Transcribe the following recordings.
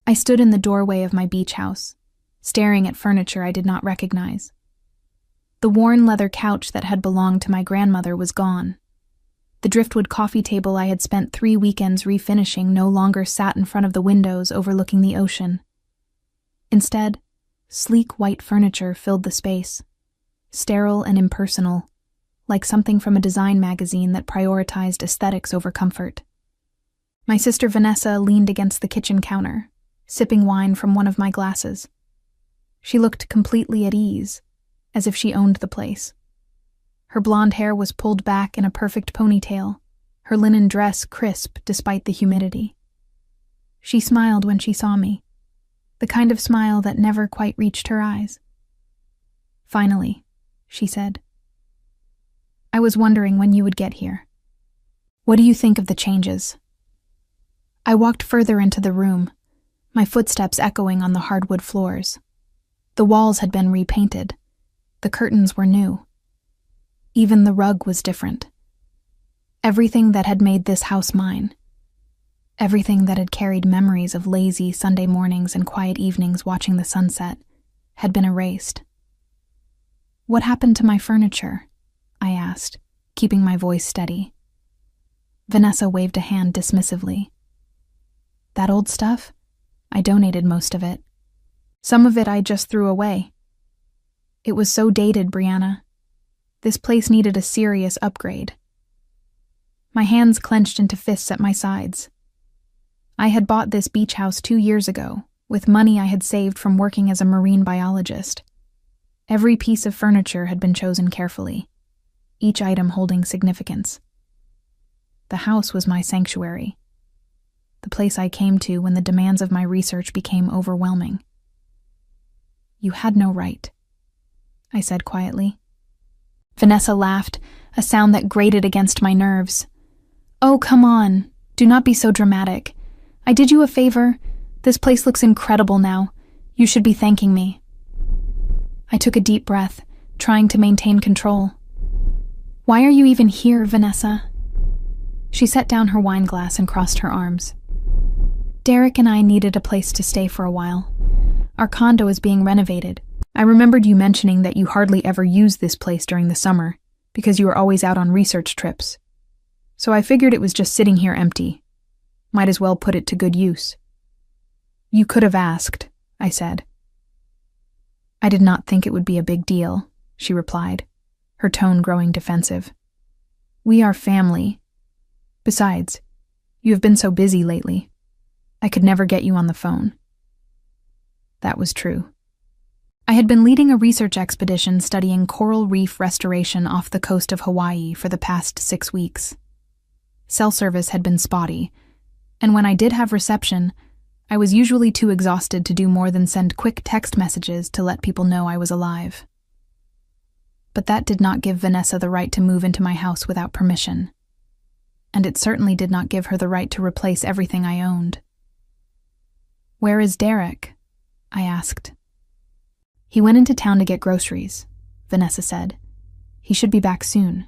I stood in the doorway of my beach house, staring at furniture I did not recognize. The worn leather couch that had belonged to my grandmother was gone. The driftwood coffee table I had spent 3 weekends refinishing no longer sat in front of the windows overlooking the ocean. Instead, sleek white furniture filled the space, sterile and impersonal, like something from a design magazine that prioritized aesthetics over comfort. My sister Vanessa leaned against the kitchen counter, sipping wine from one of my glasses. She looked completely at ease, as if she owned the place. Her blonde hair was pulled back in a perfect ponytail, her linen dress crisp despite the humidity. She smiled when she saw me, the kind of smile that never quite reached her eyes. "Finally," she said. "I was wondering when you would get here. What do you think of the changes?" I walked further into the room, my footsteps echoing on the hardwood floors. The walls had been repainted. The curtains were new. Even the rug was different. Everything that had made this house mine, everything that had carried memories of lazy Sunday mornings and quiet evenings watching the sunset, had been erased. "What happened to my furniture?" I asked, keeping my voice steady. Vanessa waved a hand dismissively. "That old stuff? I donated most of it. Some of it I just threw away. It was so dated, Brianna. This place needed a serious upgrade." My hands clenched into fists at my sides. I had bought this beach house 2 years ago, with money I had saved from working as a marine biologist. Every piece of furniture had been chosen carefully, each item holding significance. The house was my sanctuary, the place I came to when the demands of my research became overwhelming. "You had no right," I said quietly. Vanessa laughed, a sound that grated against my nerves. "Oh, come on. Do not be so dramatic. I did you a favor. This place looks incredible now. You should be thanking me." I took a deep breath, trying to maintain control. "Why are you even here, Vanessa?" She set down her wine glass and crossed her arms. "Derek and I needed a place to stay for a while. Our condo is being renovated. I remembered you mentioning that you hardly ever use this place during the summer because you are always out on research trips. So I figured it was just sitting here empty. Might as well put it to good use." "You could have asked," I said. "I did not think it would be a big deal," she replied, her tone growing defensive. "We are family. Besides, you have been so busy lately. I could never get you on the phone." That was true. I had been leading a research expedition studying coral reef restoration off the coast of Hawaii for the past 6 weeks. Cell service had been spotty, and when I did have reception, I was usually too exhausted to do more than send quick text messages to let people know I was alive. But that did not give Vanessa the right to move into my house without permission. And it certainly did not give her the right to replace everything I owned. "Where is Derek?" I asked. "He went into town to get groceries," Vanessa said. "He should be back soon.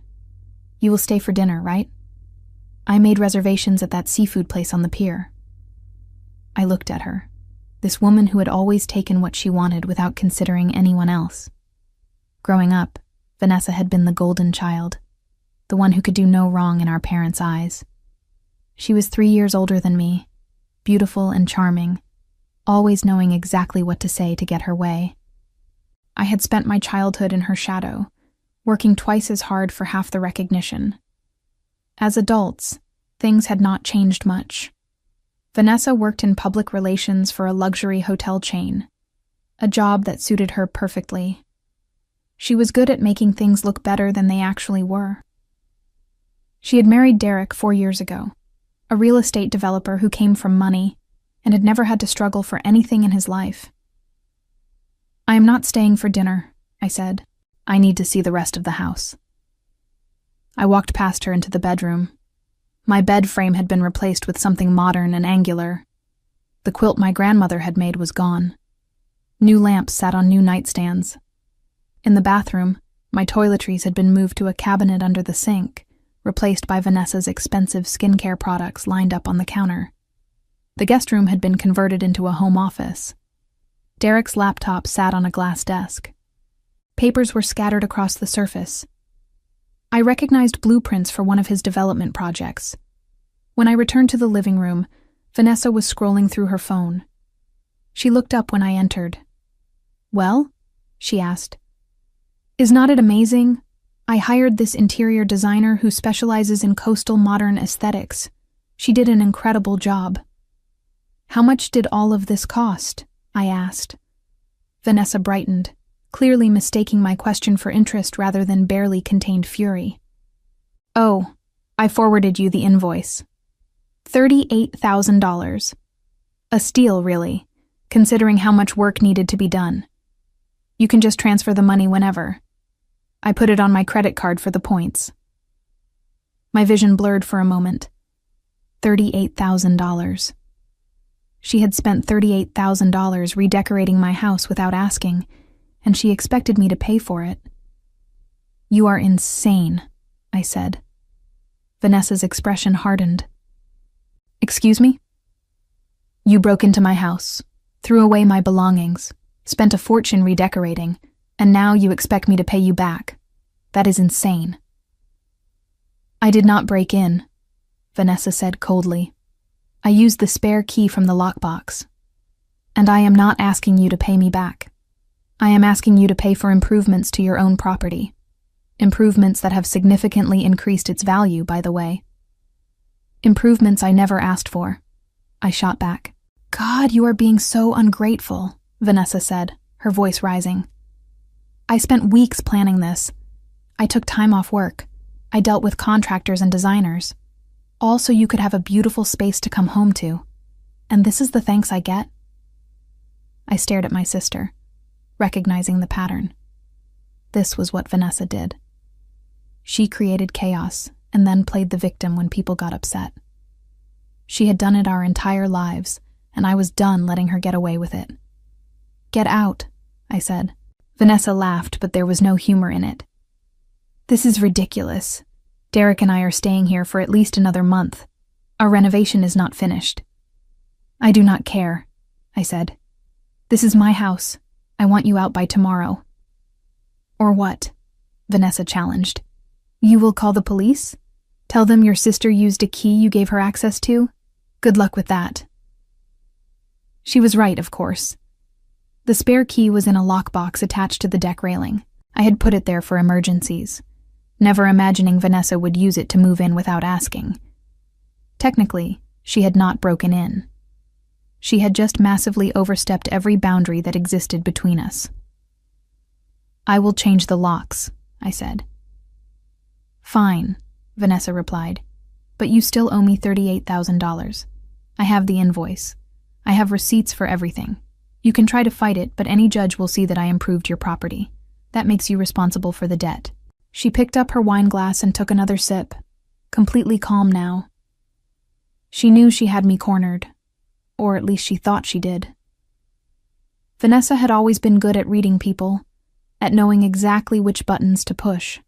You will stay for dinner, right? I made reservations at that seafood place on the pier." I looked at her, this woman who had always taken what she wanted without considering anyone else. Growing up, Vanessa had been the golden child, the one who could do no wrong in our parents' eyes. She was 3 years older than me, beautiful and charming, always knowing exactly what to say to get her way. I had spent my childhood in her shadow, working twice as hard for half the recognition. As adults, things had not changed much. Vanessa worked in public relations for a luxury hotel chain, a job that suited her perfectly. She was good at making things look better than they actually were. She had married Derek 4 years ago, a real estate developer who came from money and had never had to struggle for anything in his life. "I am not staying for dinner," I said. "I need to see the rest of the house." I walked past her into the bedroom. My bed frame had been replaced with something modern and angular. The quilt my grandmother had made was gone. New lamps sat on new nightstands. In the bathroom, my toiletries had been moved to a cabinet under the sink, replaced by Vanessa's expensive skincare products lined up on the counter. The guest room had been converted into a home office. Derek's laptop sat on a glass desk. Papers were scattered across the surface. I recognized blueprints for one of his development projects. When I returned to the living room, Vanessa was scrolling through her phone. She looked up when I entered. "Well?" she asked. "Is not it amazing? I hired this interior designer who specializes in coastal modern aesthetics. She did an incredible job." "How much did all of this cost?" I asked. Vanessa brightened, clearly mistaking my question for interest rather than barely contained fury. "Oh, I forwarded you the invoice. $38,000. A steal, really, considering how much work needed to be done. You can just transfer the money whenever. I put it on my credit card for the points." My vision blurred for a moment. $38,000. She had spent $38,000 redecorating my house without asking, and she expected me to pay for it. "You are insane," I said. Vanessa's expression hardened. "Excuse me?" "You broke into my house, threw away my belongings, spent a fortune redecorating, and now you expect me to pay you back. That is insane." "I did not break in," Vanessa said coldly. "I used the spare key from the lockbox. And I am not asking you to pay me back. I am asking you to pay for improvements to your own property. Improvements that have significantly increased its value, by the way." "Improvements I never asked for," I shot back. "God, you are being so ungrateful," Vanessa said, her voice rising. "I spent weeks planning this. I took time off work. I dealt with contractors and designers. All so you could have a beautiful space to come home to. And this is the thanks I get?" I stared at my sister, recognizing the pattern. This was what Vanessa did. She created chaos and then played the victim when people got upset. She had done it our entire lives, and I was done letting her get away with it. "Get out," I said. Vanessa laughed, but there was no humor in it. "This is ridiculous. Derek and I are staying here for at least another month. Our renovation is not finished." "I do not care," I said. "This is my house. I want you out by tomorrow." "Or what?" Vanessa challenged. "You will call the police? Tell them your sister used a key you gave her access to? Good luck with that." She was right, of course. The spare key was in a lockbox attached to the deck railing. I had put it there for emergencies, never imagining Vanessa would use it to move in without asking. Technically, she had not broken in. She had just massively overstepped every boundary that existed between us. "I will change the locks," I said. "Fine," Vanessa replied, "but you still owe me $38,000. I have the invoice. I have receipts for everything. You can try to fight it, but any judge will see that I improved your property. That makes you responsible for the debt." She picked up her wine glass and took another sip, completely calm now. She knew she had me cornered, or at least she thought she did. Vanessa had always been good at reading people, at knowing exactly which buttons to push.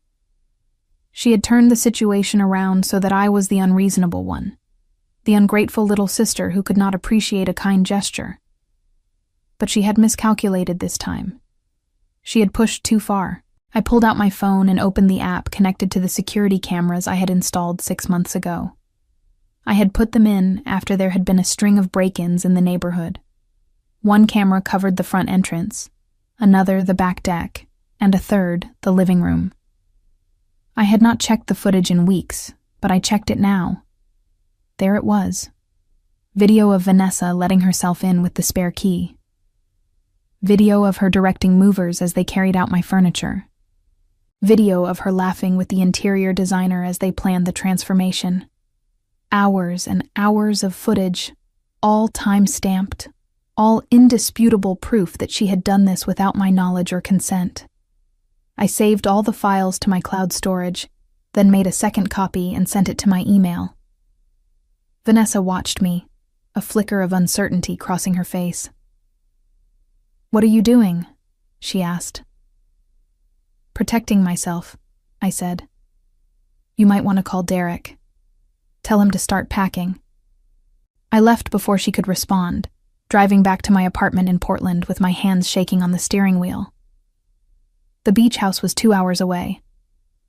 She had turned the situation around so that I was the unreasonable one, the ungrateful little sister who could not appreciate a kind gesture. But she had miscalculated this time. She had pushed too far. I pulled out my phone and opened the app connected to the security cameras I had installed 6 months ago. I had put them in after there had been a string of break-ins in the neighborhood. One camera covered the front entrance, another the back deck, and a third the living room. I had not checked the footage in weeks, but I checked it now. There it was. Video of Vanessa letting herself in with the spare key. Video of her directing movers as they carried out my furniture. Video of her laughing with the interior designer as they planned the transformation. Hours and hours of footage, all time-stamped, all indisputable proof that she had done this without my knowledge or consent. I saved all the files to my cloud storage, then made a second copy and sent it to my email. Vanessa watched me, a flicker of uncertainty crossing her face. "What are you doing?" she asked. "Protecting myself," I said. "You might want to call Derek. Tell him to start packing." I left before she could respond, driving back to my apartment in Portland with my hands shaking on the steering wheel. The beach house was 2 hours away,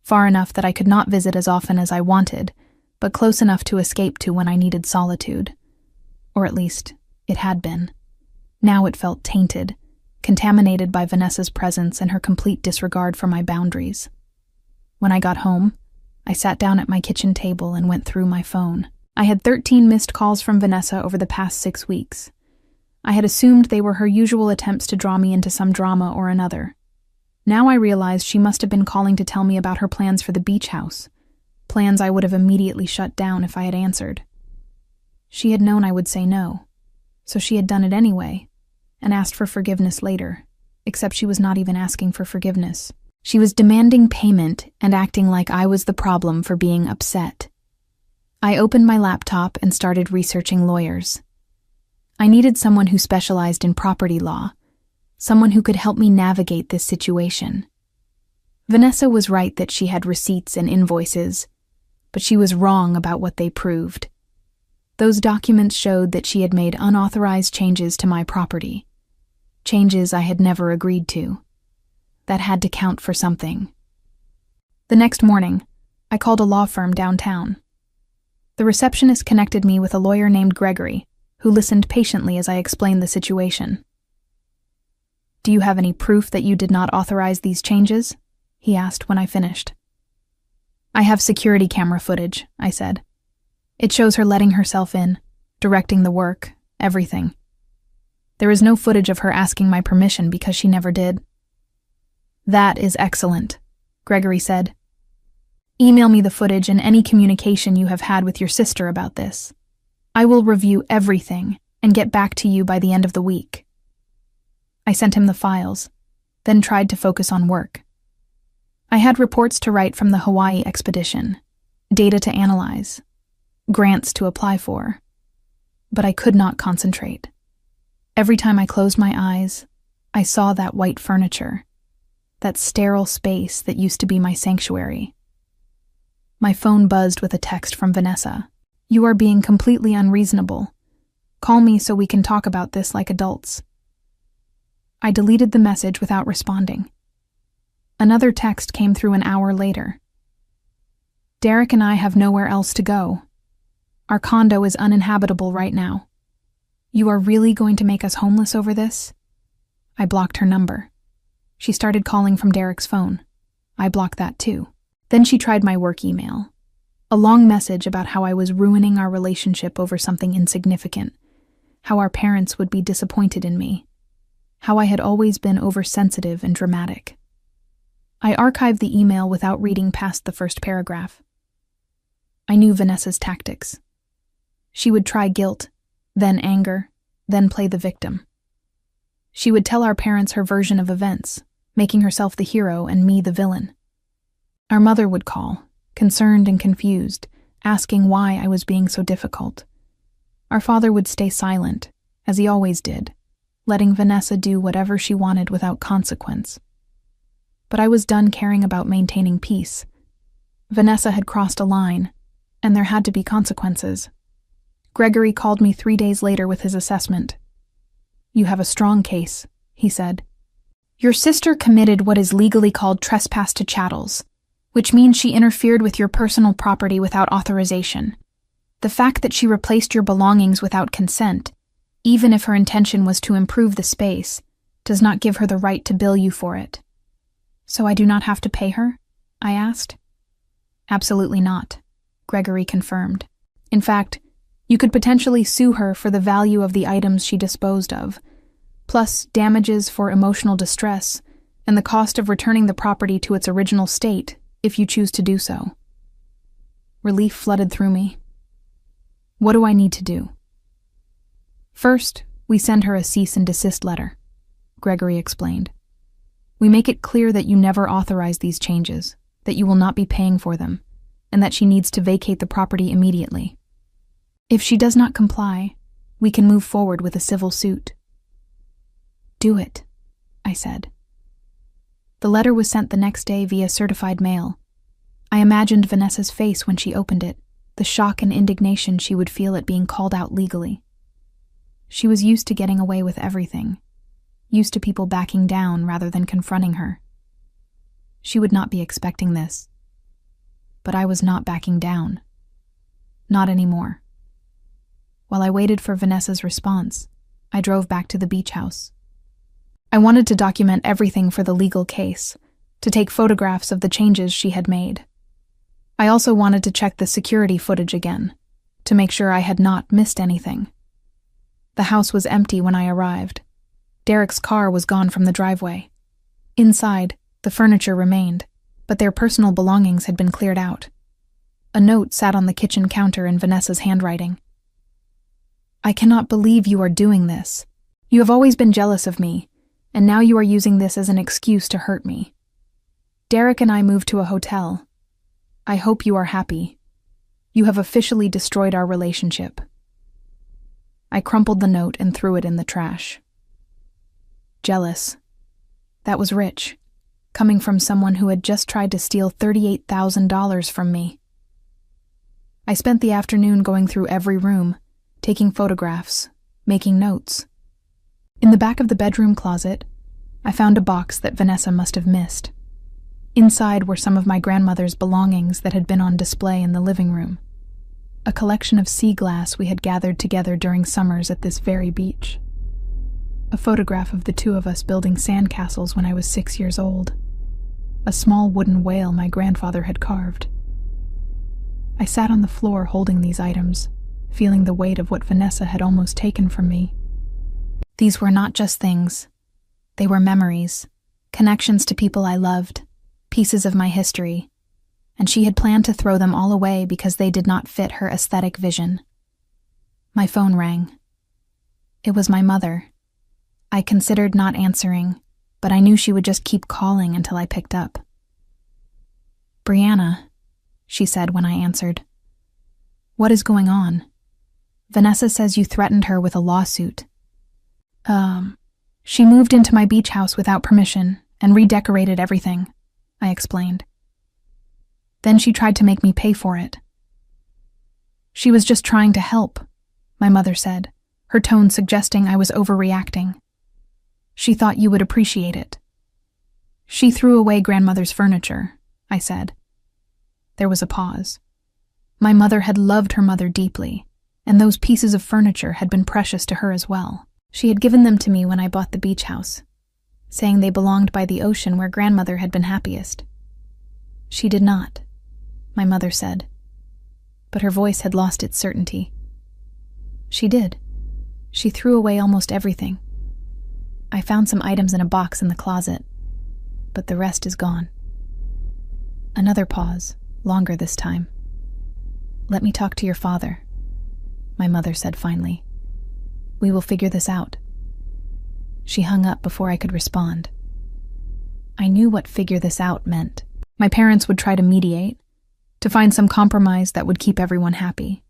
far enough that I could not visit as often as I wanted, but close enough to escape to when I needed solitude. Or at least, it had been. Now it felt tainted, contaminated by Vanessa's presence and her complete disregard for my boundaries. When I got home, I sat down at my kitchen table and went through my phone. I had 13 missed calls from Vanessa over the past 6 weeks. I had assumed they were her usual attempts to draw me into some drama or another. Now I realized she must have been calling to tell me about her plans for the beach house, plans I would have immediately shut down if I had answered. She had known I would say no, so she had done it anyway, and asked for forgiveness later, except she was not even asking for forgiveness. She was demanding payment and acting like I was the problem for being upset. I opened my laptop and started researching lawyers. I needed someone who specialized in property law, someone who could help me navigate this situation. Vanessa was right that she had receipts and invoices, but she was wrong about what they proved. Those documents showed that she had made unauthorized changes to my property, changes I had never agreed to. That had to count for something. The next morning, I called a law firm downtown. The receptionist connected me with a lawyer named Gregory, who listened patiently as I explained the situation. "Do you have any proof that you did not authorize these changes?" he asked when I finished. "I have security camera footage," I said. "It shows her letting herself in, directing the work, everything. There is no footage of her asking my permission because she never did." "That is excellent," Gregory said. "Email me the footage and any communication you have had with your sister about this. I will review everything and get back to you by the end of the week." I sent him the files, then tried to focus on work. I had reports to write from the Hawaii expedition, data to analyze, grants to apply for, but I could not concentrate. Every time I closed my eyes, I saw that white furniture, that sterile space that used to be my sanctuary. My phone buzzed with a text from Vanessa. "You are being completely unreasonable. Call me so we can talk about this like adults." I deleted the message without responding. Another text came through an hour later. "Derek and I have nowhere else to go. Our condo is uninhabitable right now. You are really going to make us homeless over this?" I blocked her number. She started calling from Derek's phone. I blocked that too. Then she tried my work email. A long message about how I was ruining our relationship over something insignificant, how our parents would be disappointed in me, how I had always been oversensitive and dramatic. I archived the email without reading past the first paragraph. I knew Vanessa's tactics. She would try guilt, then anger, then play the victim. She would tell our parents her version of events, making herself the hero and me the villain. Our mother would call, concerned and confused, asking why I was being so difficult. Our father would stay silent, as he always did, letting Vanessa do whatever she wanted without consequence. But I was done caring about maintaining peace. Vanessa had crossed a line, and there had to be consequences. Gregory called me 3 days later with his assessment. "You have a strong case," he said. "Your sister committed what is legally called trespass to chattels, which means she interfered with your personal property without authorization. The fact that she replaced your belongings without consent, even if her intention was to improve the space, does not give her the right to bill you for it." "So I do not have to pay her?" I asked. "Absolutely not," Gregory confirmed. "In fact, you could potentially sue her for the value of the items she disposed of, plus damages for emotional distress and the cost of returning the property to its original state if you choose to do so." Relief flooded through me. "What do I need to do?" "First, we send her a cease and desist letter," Gregory explained. "We make it clear that you never authorized these changes, that you will not be paying for them, and that she needs to vacate the property immediately. If she does not comply, we can move forward with a civil suit." "Do it," I said. The letter was sent the next day via certified mail. I imagined Vanessa's face when she opened it, the shock and indignation she would feel at being called out legally. She was used to getting away with everything, used to people backing down rather than confronting her. She would not be expecting this. But I was not backing down. Not anymore. While I waited for Vanessa's response, I drove back to the beach house. I wanted to document everything for the legal case, to take photographs of the changes she had made. I also wanted to check the security footage again, to make sure I had not missed anything. The house was empty when I arrived. Derek's car was gone from the driveway. Inside, the furniture remained, but their personal belongings had been cleared out. A note sat on the kitchen counter in Vanessa's handwriting. "I cannot believe you are doing this. You have always been jealous of me, and now you are using this as an excuse to hurt me. Derek and I moved to a hotel. I hope you are happy. You have officially destroyed our relationship." I crumpled the note and threw it in the trash. Jealous. That was rich, coming from someone who had just tried to steal $38,000 from me. I spent the afternoon going through every room, taking photographs, making notes. In the back of the bedroom closet, I found a box that Vanessa must have missed. Inside were some of my grandmother's belongings that had been on display in the living room. A collection of sea glass we had gathered together during summers at this very beach. A photograph of the two of us building sandcastles when I was 6 years old. A small wooden whale my grandfather had carved. I sat on the floor holding these items, feeling the weight of what Vanessa had almost taken from me. These were not just things. They were memories, connections to people I loved, pieces of my history, and she had planned to throw them all away because they did not fit her aesthetic vision. My phone rang. It was my mother. I considered not answering, but I knew she would just keep calling until I picked up. "Brianna," she said when I answered. "What is going on? Vanessa says you threatened her with a lawsuit." She moved into my beach house without permission and redecorated everything," I explained. "Then she tried to make me pay for it." "She was just trying to help," my mother said, her tone suggesting I was overreacting. "She thought you would appreciate it." "She threw away grandmother's furniture," I said. There was a pause. My mother had loved her mother deeply, and those pieces of furniture had been precious to her as well. She had given them to me when I bought the beach house, saying they belonged by the ocean where grandmother had been happiest. "She did not," my mother said, but her voice had lost its certainty. "She did. She threw away almost everything. I found some items in a box in the closet, but the rest is gone." Another pause, longer this time. "Let me talk to your father," my mother said finally. "We will figure this out." She hung up before I could respond. I knew what "figure this out" meant. My parents would try to mediate, to find some compromise that would keep everyone happy.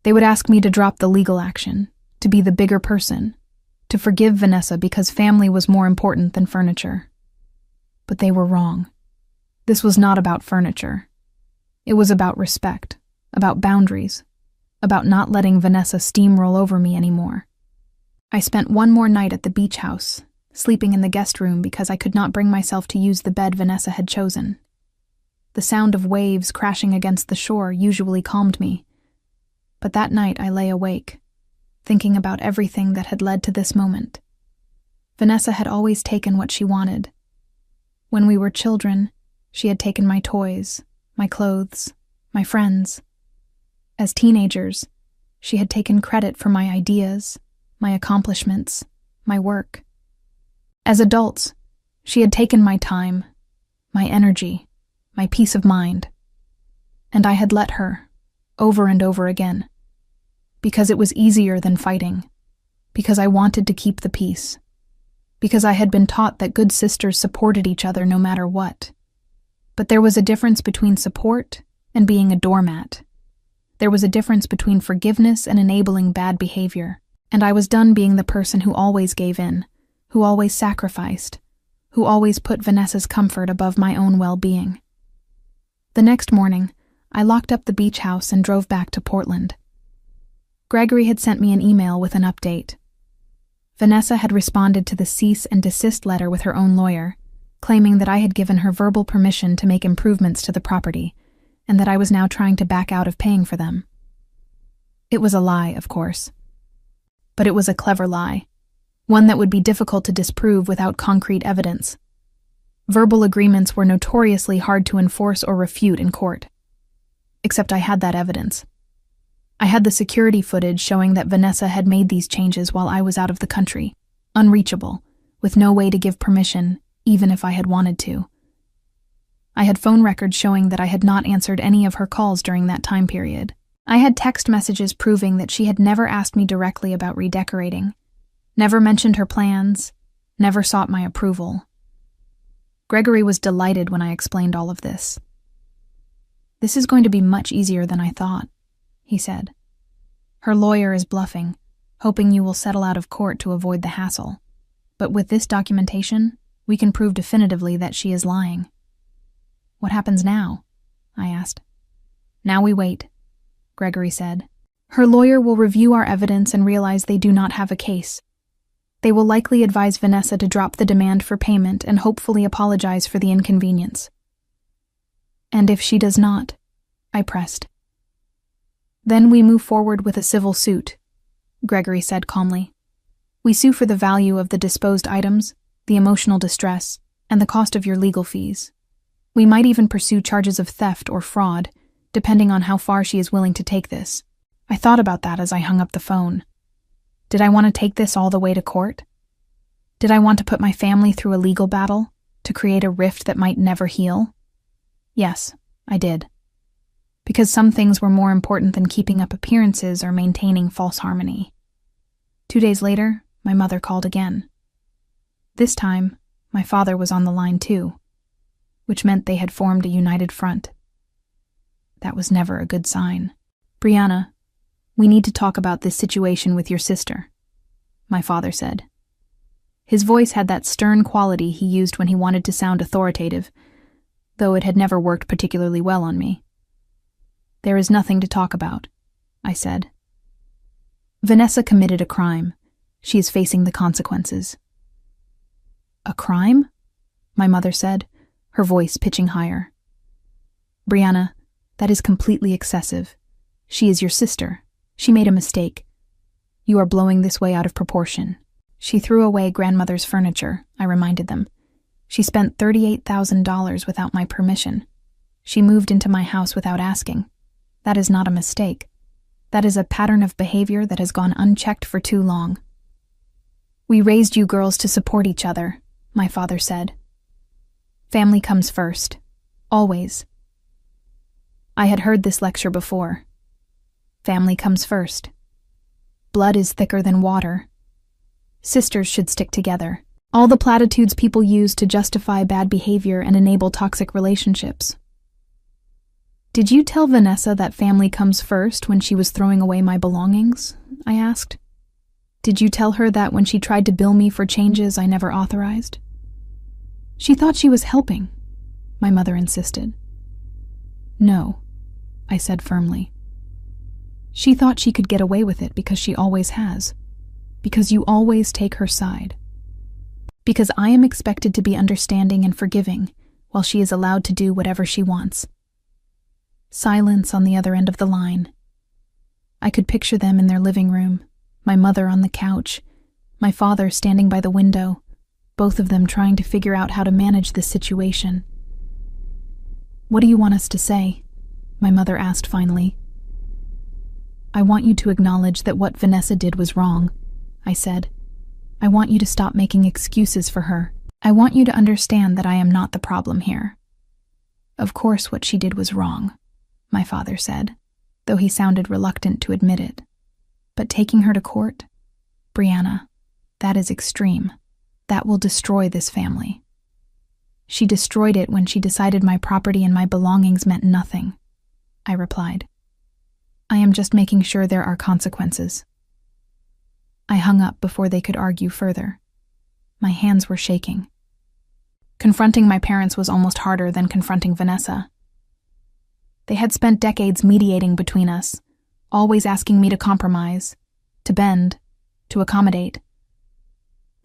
They would ask me to drop the legal action, to be the bigger person, to forgive Vanessa because family was more important than furniture. But they were wrong. This was not about furniture. It was about respect, about boundaries, about not letting Vanessa steamroll over me anymore. I spent one more night at the beach house, sleeping in the guest room because I could not bring myself to use the bed Vanessa had chosen. The sound of waves crashing against the shore usually calmed me, but that night I lay awake, thinking about everything that had led to this moment. Vanessa had always taken what she wanted. When we were children, she had taken my toys, my clothes, my friends. As teenagers, she had taken credit for my ideas, my accomplishments, my work. As adults, she had taken my time, my energy, my peace of mind. And I had let her, over and over again, because it was easier than fighting, because I wanted to keep the peace, because I had been taught that good sisters supported each other no matter what. But there was a difference between support and being a doormat. There was a difference between forgiveness and enabling bad behavior, and I was done being the person who always gave in, who always sacrificed, who always put Vanessa's comfort above my own well-being. The next morning, I locked up the beach house and drove back to Portland. Gregory had sent me an email with an update. Vanessa had responded to the cease and desist letter with her own lawyer, claiming that I had given her verbal permission to make improvements to the property, and that I was now trying to back out of paying for them. It was a lie, of course. But it was a clever lie, one that would be difficult to disprove without concrete evidence. Verbal agreements were notoriously hard to enforce or refute in court. Except I had that evidence. I had the security footage showing that Vanessa had made these changes while I was out of the country, unreachable, with no way to give permission, even if I had wanted to. I had phone records showing that I had not answered any of her calls during that time period. I had text messages proving that she had never asked me directly about redecorating, never mentioned her plans, never sought my approval. Gregory was delighted when I explained all of this. "This is going to be much easier than I thought," he said. "Her lawyer is bluffing, hoping you will settle out of court to avoid the hassle. But with this documentation, we can prove definitively that she is lying." "What happens now?" I asked. "Now we wait," Gregory said. "Her lawyer will review our evidence and realize they do not have a case. They will likely advise Vanessa to drop the demand for payment and hopefully apologize for the inconvenience." "And if she does not?" I pressed. "Then we move forward with a civil suit," Gregory said calmly. "We sue for the value of the disposed items, the emotional distress, and the cost of your legal fees. We might even pursue charges of theft or fraud, depending on how far she is willing to take this." I thought about that as I hung up the phone. Did I want to take this all the way to court? Did I want to put my family through a legal battle, to create a rift that might never heal? Yes, I did. Because some things were more important than keeping up appearances or maintaining false harmony. 2 days later, my mother called again. This time, my father was on the line too, which meant they had formed a united front. That was never a good sign. "Brianna, we need to talk about this situation with your sister," my father said. His voice had that stern quality he used when he wanted to sound authoritative, though it had never worked particularly well on me. "There is nothing to talk about," I said. "Vanessa committed a crime. She is facing the consequences." "A crime?" my mother said, her voice pitching higher. "Brianna, that is completely excessive. She is your sister. She made a mistake. You are blowing this way out of proportion." "She threw away grandmother's furniture," I reminded them. "She spent $38,000 without my permission. She moved into my house without asking. That is not a mistake. That is a pattern of behavior that has gone unchecked for too long." "We raised you girls to support each other," my father said. "Family comes first. Always." I had heard this lecture before. Family comes first. Blood is thicker than water. Sisters should stick together. All the platitudes people use to justify bad behavior and enable toxic relationships. "Did you tell Vanessa that family comes first when she was throwing away my belongings?" I asked. "Did you tell her that when she tried to bill me for changes I never authorized?" "She thought she was helping," my mother insisted. "No," I said firmly. "She thought she could get away with it because she always has. Because you always take her side. Because I am expected to be understanding and forgiving, while she is allowed to do whatever she wants." Silence on the other end of the line. I could picture them in their living room, my mother on the couch, my father standing by the window, both of them trying to figure out how to manage this situation. "What do you want us to say?" my mother asked finally. "I want you to acknowledge that what Vanessa did was wrong," I said. "I want you to stop making excuses for her. I want you to understand that I am not the problem here." "Of course what she did was wrong," my father said, though he sounded reluctant to admit it. "But taking her to court? Brianna, that is extreme. That will destroy this family." "She destroyed it when she decided my property and my belongings meant nothing," I replied. "I am just making sure there are consequences." I hung up before they could argue further. My hands were shaking. Confronting my parents was almost harder than confronting Vanessa. They had spent decades mediating between us, always asking me to compromise, to bend, to accommodate.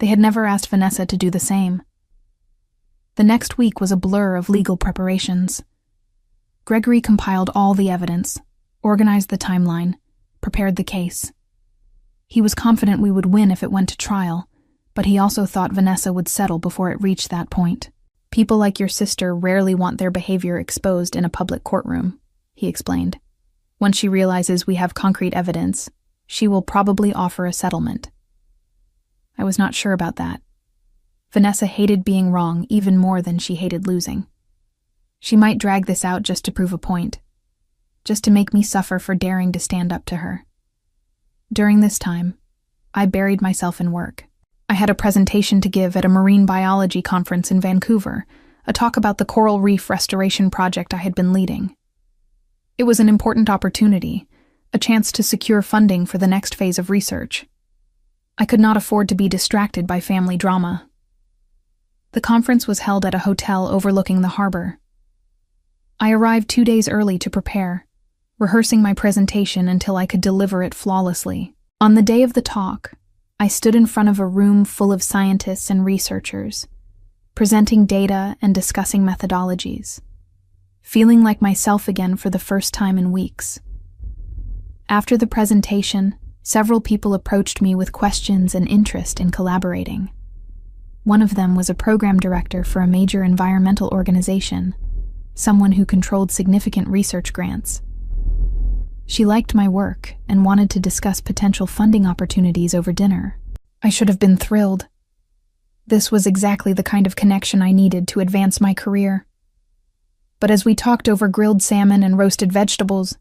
They had never asked Vanessa to do the same. The next week was a blur of legal preparations. Gregory compiled all the evidence, organized the timeline, prepared the case. He was confident we would win if it went to trial, but he also thought Vanessa would settle before it reached that point. People like your sister rarely want their behavior exposed in a public courtroom, he explained. Once she realizes we have concrete evidence, she will probably offer a settlement. I was not sure about that. Vanessa hated being wrong even more than she hated losing. She might drag this out just to prove a point, just to make me suffer for daring to stand up to her. During this time, I buried myself in work. I had a presentation to give at a marine biology conference in Vancouver, a talk about the coral reef restoration project I had been leading. It was an important opportunity, a chance to secure funding for the next phase of research. I could not afford to be distracted by family drama. The conference was held at a hotel overlooking the harbor. I arrived 2 days early to prepare, rehearsing my presentation until I could deliver it flawlessly. On the day of the talk, I stood in front of a room full of scientists and researchers, presenting data and discussing methodologies, feeling like myself again for the first time in weeks. After the presentation, several people approached me with questions and interest in collaborating. One of them was a program director for a major environmental organization, someone who controlled significant research grants. She liked my work and wanted to discuss potential funding opportunities over dinner. I should have been thrilled. This was exactly the kind of connection I needed to advance my career. But as we talked over grilled salmon and roasted vegetables,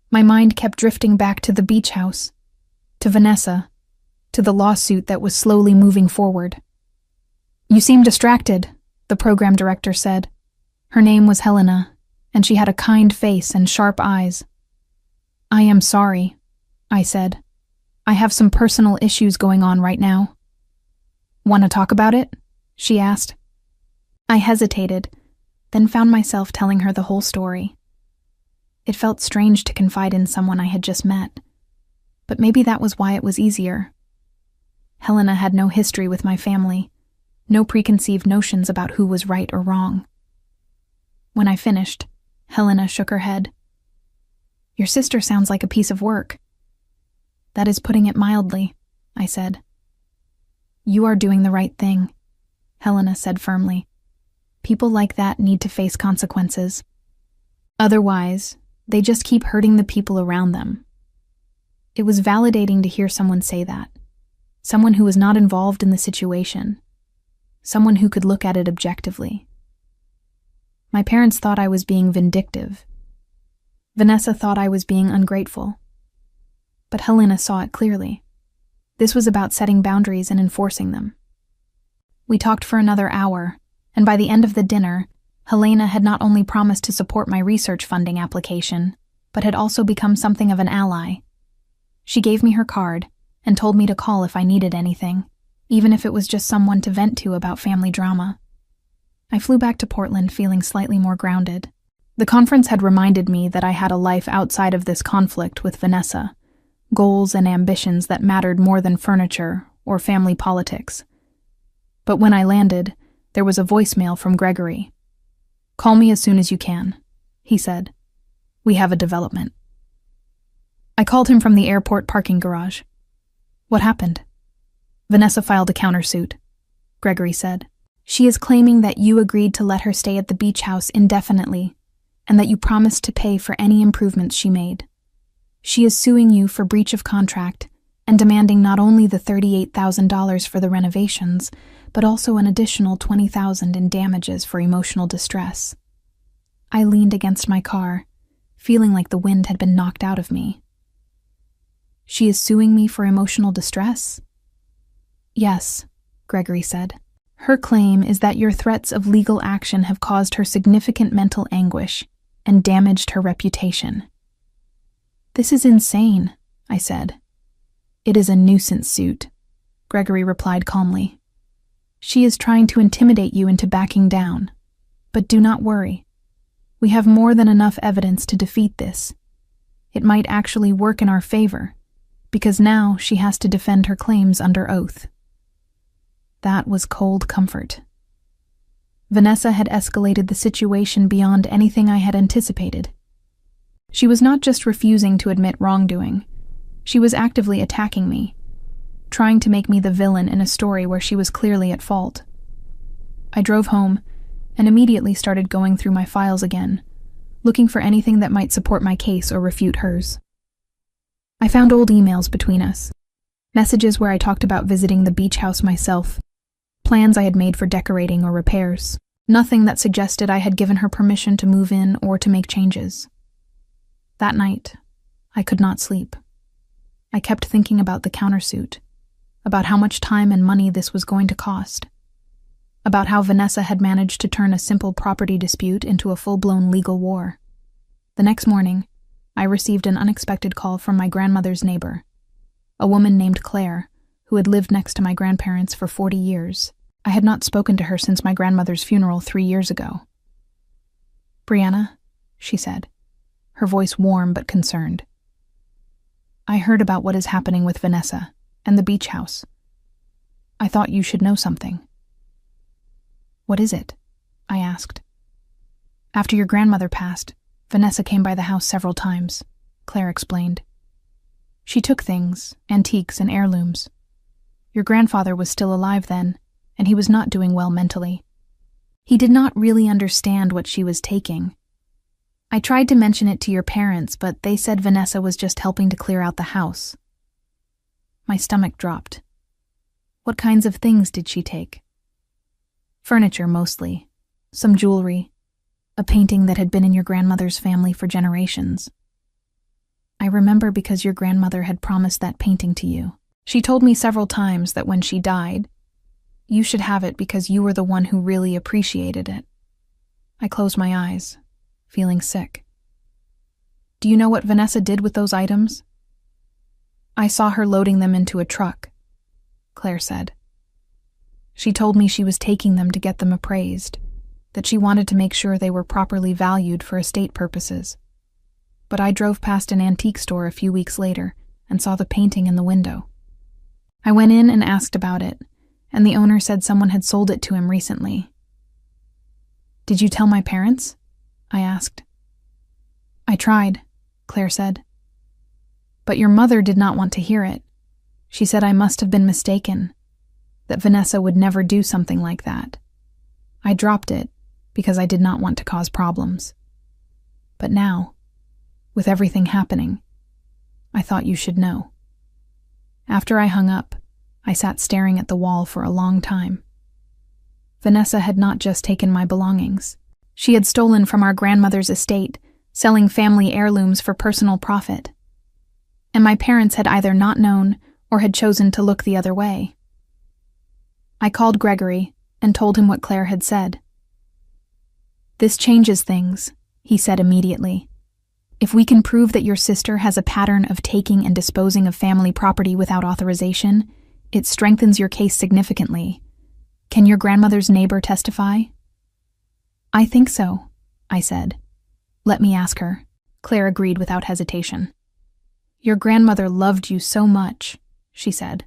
my mind kept drifting back to the beach house, to Vanessa, to the lawsuit that was slowly moving forward. "You seem distracted," the program director said. Her name was Helena, and she had a kind face and sharp eyes. "I am sorry," I said. "I have some personal issues going on right now." "Want to talk about it?" she asked. I hesitated, then found myself telling her the whole story. It felt strange to confide in someone I had just met, but maybe that was why it was easier. Helena had no history with my family, no preconceived notions about who was right or wrong. When I finished, Helena shook her head. "Your sister sounds like a piece of work." "That is putting it mildly," I said. "You are doing the right thing," Helena said firmly. "People like that need to face consequences. Otherwise, they just keep hurting the people around them." It was validating to hear someone say that. Someone who was not involved in the situation. Someone who could look at it objectively. My parents thought I was being vindictive. Vanessa thought I was being ungrateful. But Helena saw it clearly. This was about setting boundaries and enforcing them. We talked for another hour, and by the end of the dinner, Helena had not only promised to support my research funding application, but had also become something of an ally. She gave me her card and told me to call if I needed anything, even if it was just someone to vent to about family drama. I flew back to Portland feeling slightly more grounded. The conference had reminded me that I had a life outside of this conflict with Vanessa, goals and ambitions that mattered more than furniture or family politics. But when I landed, there was a voicemail from Gregory. "Call me as soon as you can," he said. "We have a development." I called him from the airport parking garage. "What happened?" "Vanessa filed a countersuit," Gregory said. "She is claiming that you agreed to let her stay at the beach house indefinitely, and that you promised to pay for any improvements she made. She is suing you for breach of contract and demanding not only the $38,000 for the renovations, but also an additional $20,000 in damages for emotional distress." I leaned against my car, feeling like the wind had been knocked out of me. "She is suing me for emotional distress?" "Yes," Gregory said. "Her claim is that your threats of legal action have caused her significant mental anguish and damaged her reputation." "This is insane," I said. "It is a nuisance suit," Gregory replied calmly. "She is trying to intimidate you into backing down. But do not worry. We have more than enough evidence to defeat this. It might actually work in our favor, because now she has to defend her claims under oath." That was cold comfort. Vanessa had escalated the situation beyond anything I had anticipated. She was not just refusing to admit wrongdoing, she was actively attacking me, trying to make me the villain in a story where she was clearly at fault. I drove home and immediately started going through my files again, looking for anything that might support my case or refute hers. I found old emails between us, messages where I talked about visiting the beach house myself, plans I had made for decorating or repairs, nothing that suggested I had given her permission to move in or to make changes. That night, I could not sleep. I kept thinking about the countersuit, about how much time and money this was going to cost, about how Vanessa had managed to turn a simple property dispute into a full-blown legal war. The next morning, I received an unexpected call from my grandmother's neighbor, a woman named Claire, who had lived next to my grandparents for 40 years. I had not spoken to her since my grandmother's funeral 3 years ago. "Brianna," she said, her voice warm but concerned. "I heard about what is happening with Vanessa and the beach house. I thought you should know something." "What is it?" I asked. "After your grandmother passed, Vanessa came by the house several times," Claire explained. "She took things, antiques and heirlooms. Your grandfather was still alive then, and he was not doing well mentally. He did not really understand what she was taking. I tried to mention it to your parents, but they said Vanessa was just helping to clear out the house." My stomach dropped. "What kinds of things did she take?" "Furniture, mostly. Some jewelry. A painting that had been in your grandmother's family for generations. I remember because your grandmother had promised that painting to you. She told me several times that when she died, you should have it because you were the one who really appreciated it." I closed my eyes, feeling sick. "Do you know what Vanessa did with those items?" "I saw her loading them into a truck," Claire said. "She told me she was taking them to get them appraised, that she wanted to make sure they were properly valued for estate purposes. But I drove past an antique store a few weeks later and saw the painting in the window. I went in and asked about it, and the owner said someone had sold it to him recently." "Did you tell my parents?" I asked. "I tried," Claire said. "But your mother did not want to hear it. She said I must have been mistaken, that Vanessa would never do something like that. I dropped it because I did not want to cause problems. But now, with everything happening, I thought you should know." After I hung up, I sat staring at the wall for a long time. Vanessa had not just taken my belongings. She had stolen from our grandmother's estate, selling family heirlooms for personal profit. And my parents had either not known or had chosen to look the other way. I called Gregory and told him what Claire had said. "This changes things," he said immediately. "If we can prove that your sister has a pattern of taking and disposing of family property without authorization, it strengthens your case significantly. Can your grandmother's neighbor testify?" "I think so," I said. "Let me ask her." Claire agreed without hesitation. "Your grandmother loved you so much," she said.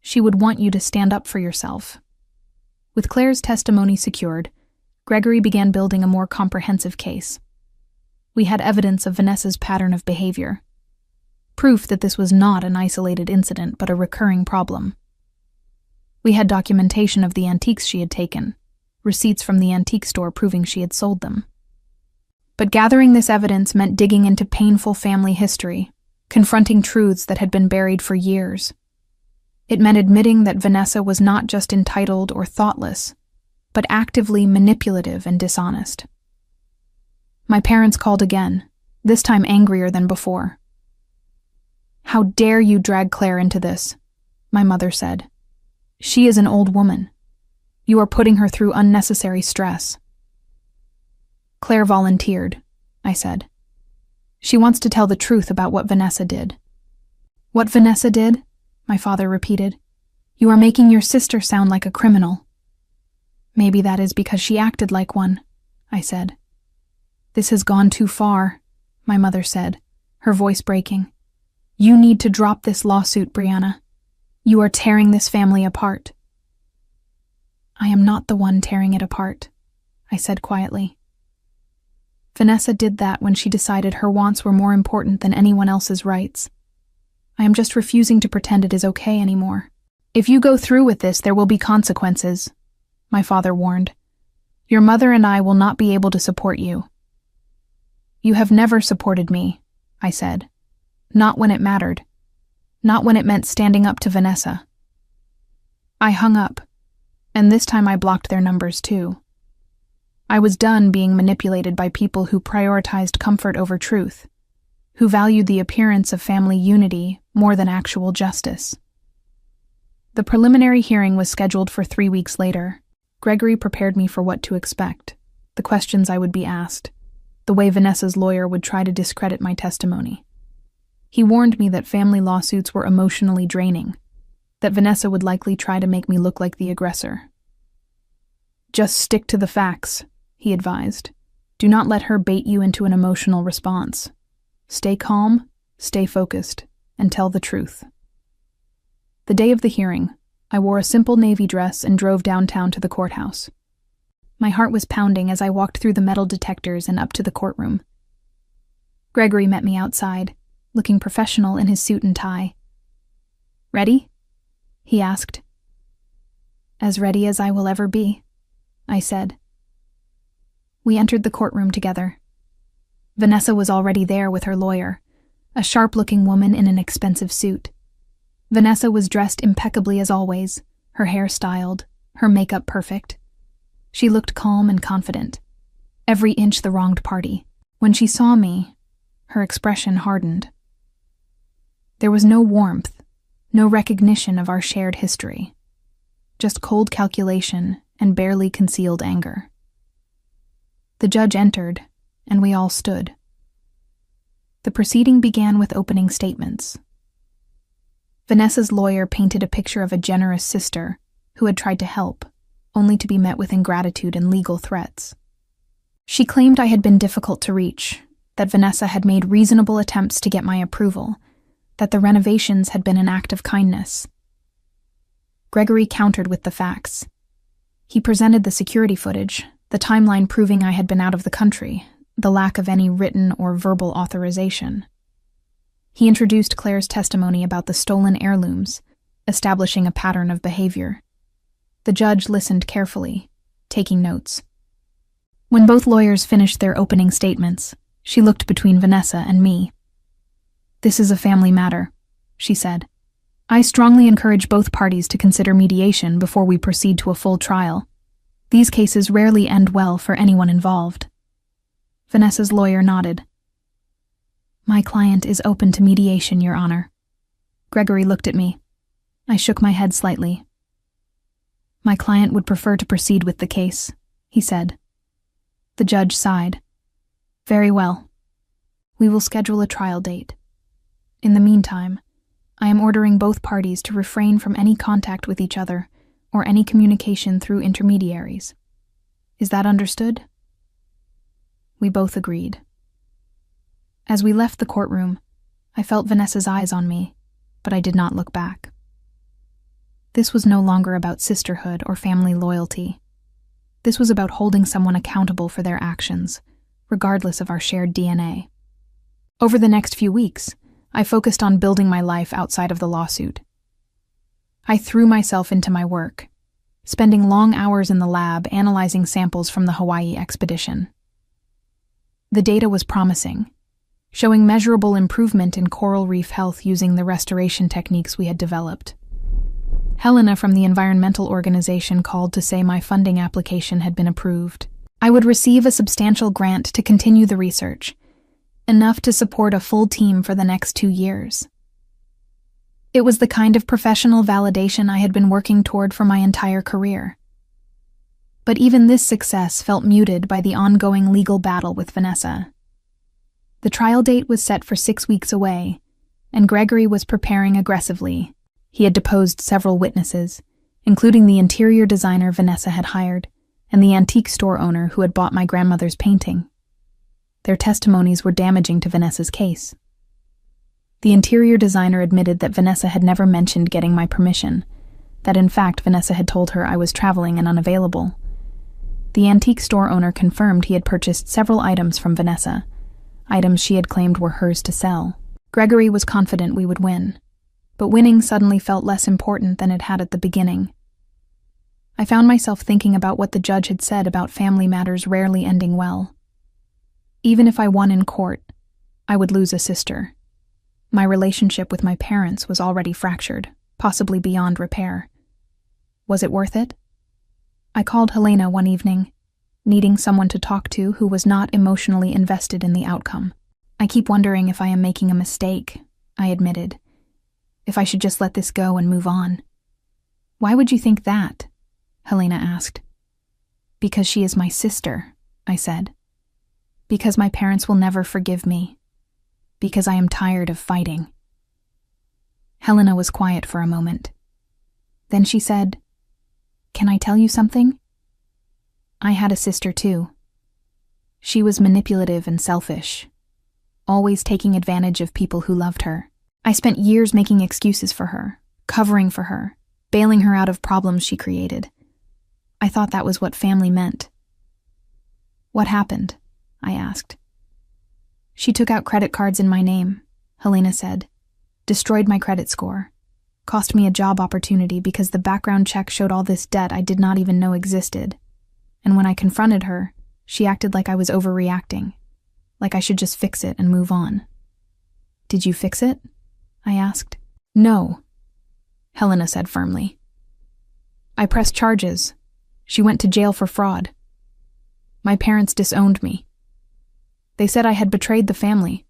"She would want you to stand up for yourself." With Claire's testimony secured, Gregory began building a more comprehensive case. We had evidence of Vanessa's pattern of behavior, proof that this was not an isolated incident but a recurring problem. We had documentation of the antiques she had taken, receipts from the antique store proving she had sold them. But gathering this evidence meant digging into painful family history, confronting truths that had been buried for years. It meant admitting that Vanessa was not just entitled or thoughtless, but actively manipulative and dishonest. My parents called again, this time angrier than before. "How dare you drag Claire into this?" my mother said. "She is an old woman. You are putting her through unnecessary stress." "Claire volunteered," I said. "She wants to tell the truth about what Vanessa did." "What Vanessa did?" my father repeated. "You are making your sister sound like a criminal." "Maybe that is because she acted like one," I said. "This has gone too far," my mother said, her voice breaking. "You need to drop this lawsuit, Brianna. You are tearing this family apart." "I am not the one tearing it apart," I said quietly. "Vanessa did that when she decided her wants were more important than anyone else's rights. I am just refusing to pretend it is okay anymore." "If you go through with this, there will be consequences," my father warned. "Your mother and I will not be able to support you." "You have never supported me," I said. "Not when it mattered. Not when it meant standing up to Vanessa." I hung up, and this time I blocked their numbers too. I was done being manipulated by people who prioritized comfort over truth, who valued the appearance of family unity more than actual justice. The preliminary hearing was scheduled for 3 weeks later. Gregory prepared me for what to expect, the questions I would be asked, the way Vanessa's lawyer would try to discredit my testimony. He warned me that family lawsuits were emotionally draining, that Vanessa would likely try to make me look like the aggressor. "Just stick to the facts," he advised. "Do not let her bait you into an emotional response. Stay calm, stay focused, and tell the truth." The day of the hearing, I wore a simple navy dress and drove downtown to the courthouse. My heart was pounding as I walked through the metal detectors and up to the courtroom. Gregory met me outside, looking professional in his suit and tie. "Ready?" he asked. "As ready as I will ever be," I said. We entered the courtroom together. Vanessa was already there with her lawyer, a sharp-looking woman in an expensive suit. Vanessa was dressed impeccably as always, her hair styled, her makeup perfect. She looked calm and confident, every inch the wronged party. When she saw me, her expression hardened. There was no warmth, no recognition of our shared history, just cold calculation and barely concealed anger. The judge entered, and we all stood. The proceeding began with opening statements. Vanessa's lawyer painted a picture of a generous sister who had tried to help, only to be met with ingratitude and legal threats. She claimed I had been difficult to reach, that Vanessa had made reasonable attempts to get my approval, that the renovations had been an act of kindness. Gregory countered with the facts. He presented the security footage, the timeline proving I had been out of the country, the lack of any written or verbal authorization. He introduced Claire's testimony about the stolen heirlooms, establishing a pattern of behavior. The judge listened carefully, taking notes. When both lawyers finished their opening statements, she looked between Vanessa and me. "This is a family matter," she said. "I strongly encourage both parties to consider mediation before we proceed to a full trial. These cases rarely end well for anyone involved." Vanessa's lawyer nodded. "My client is open to mediation, Your Honor." Gregory looked at me. I shook my head slightly. "My client would prefer to proceed with the case," he said. The judge sighed. "Very well. We will schedule a trial date. In the meantime, I am ordering both parties to refrain from any contact with each other or any communication through intermediaries. Is that understood?" We both agreed. As we left the courtroom, I felt Vanessa's eyes on me, but I did not look back. This was no longer about sisterhood or family loyalty. This was about holding someone accountable for their actions, regardless of our shared DNA. Over the next few weeks, I focused on building my life outside of the lawsuit. I threw myself into my work, spending long hours in the lab analyzing samples from the Hawaii expedition. The data was promising, showing measurable improvement in coral reef health using the restoration techniques we had developed. Helena from the environmental organization called to say my funding application had been approved. I would receive a substantial grant to continue the research, enough to support a full team for the next 2 years. It was the kind of professional validation I had been working toward for my entire career. But even this success felt muted by the ongoing legal battle with Vanessa. The trial date was set for 6 weeks away, and Gregory was preparing aggressively. He had deposed several witnesses, including the interior designer Vanessa had hired, and the antique store owner who had bought my grandmother's painting. Their testimonies were damaging to Vanessa's case. The interior designer admitted that Vanessa had never mentioned getting my permission, that in fact Vanessa had told her I was traveling and unavailable. The antique store owner confirmed he had purchased several items from Vanessa, items she had claimed were hers to sell. Gregory was confident we would win, but winning suddenly felt less important than it had at the beginning. I found myself thinking about what the judge had said about family matters rarely ending well. Even if I won in court, I would lose a sister. My relationship with my parents was already fractured, possibly beyond repair. Was it worth it? I called Helena one evening, needing someone to talk to who was not emotionally invested in the outcome. I keep wondering if I am making a mistake, I admitted. If I should just let this go and move on. Why would you think that? Helena asked. Because she is my sister, I said. Because my parents will never forgive me. Because I am tired of fighting. Helena was quiet for a moment. Then she said, "Can I tell you something? I had a sister too. She was manipulative and selfish, always taking advantage of people who loved her. I spent years making excuses for her, covering for her, bailing her out of problems she created. I thought that was what family meant." "What happened?" I asked. "She took out credit cards in my name," Helena said, "destroyed my credit score, cost me a job opportunity because the background check showed all this debt I did not even know existed. And when I confronted her, she acted like I was overreacting, like I should just fix it and move on." "Did you fix it?" I asked. "No," Helena said firmly. "I pressed charges. She went to jail for fraud. My parents disowned me. They said I had betrayed the family.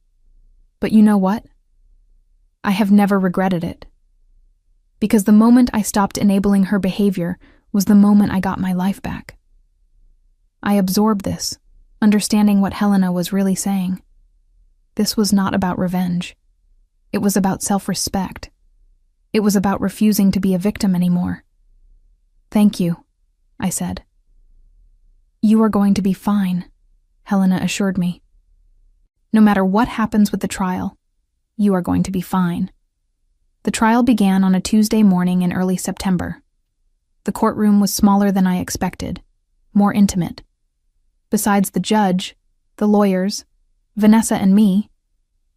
But you know what? I have never regretted it. Because the moment I stopped enabling her behavior was the moment I got my life back. I absorbed this, understanding what Helena was really saying. This was not about revenge. It was about self-respect. It was about refusing to be a victim anymore. "Thank you," I said. "You are going to be fine," Helena assured me. "No matter what happens with the trial, you are going to be fine." The trial began on a Tuesday morning in early September. The courtroom was smaller than I expected, more intimate. Besides the judge, the lawyers, Vanessa and me,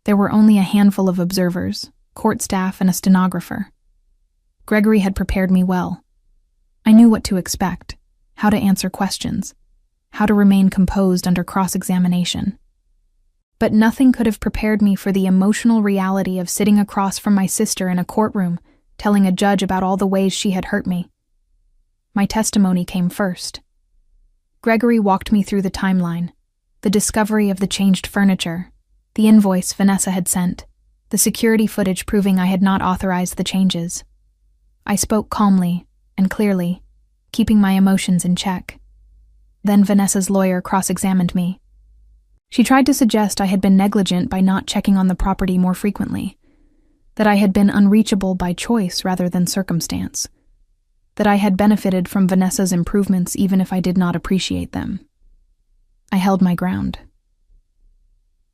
there were only a handful of observers, court staff, and a stenographer. Gregory had prepared me well. I knew what to expect, how to answer questions, how to remain composed under cross-examination. But nothing could have prepared me for the emotional reality of sitting across from my sister in a courtroom, telling a judge about all the ways she had hurt me. My testimony came first. Gregory walked me through the timeline, the discovery of the changed furniture, the invoice Vanessa had sent, the security footage proving I had not authorized the changes. I spoke calmly and clearly, keeping my emotions in check. Then Vanessa's lawyer cross-examined me. She tried to suggest I had been negligent by not checking on the property more frequently, that I had been unreachable by choice rather than circumstance, that I had benefited from Vanessa's improvements even if I did not appreciate them. I held my ground.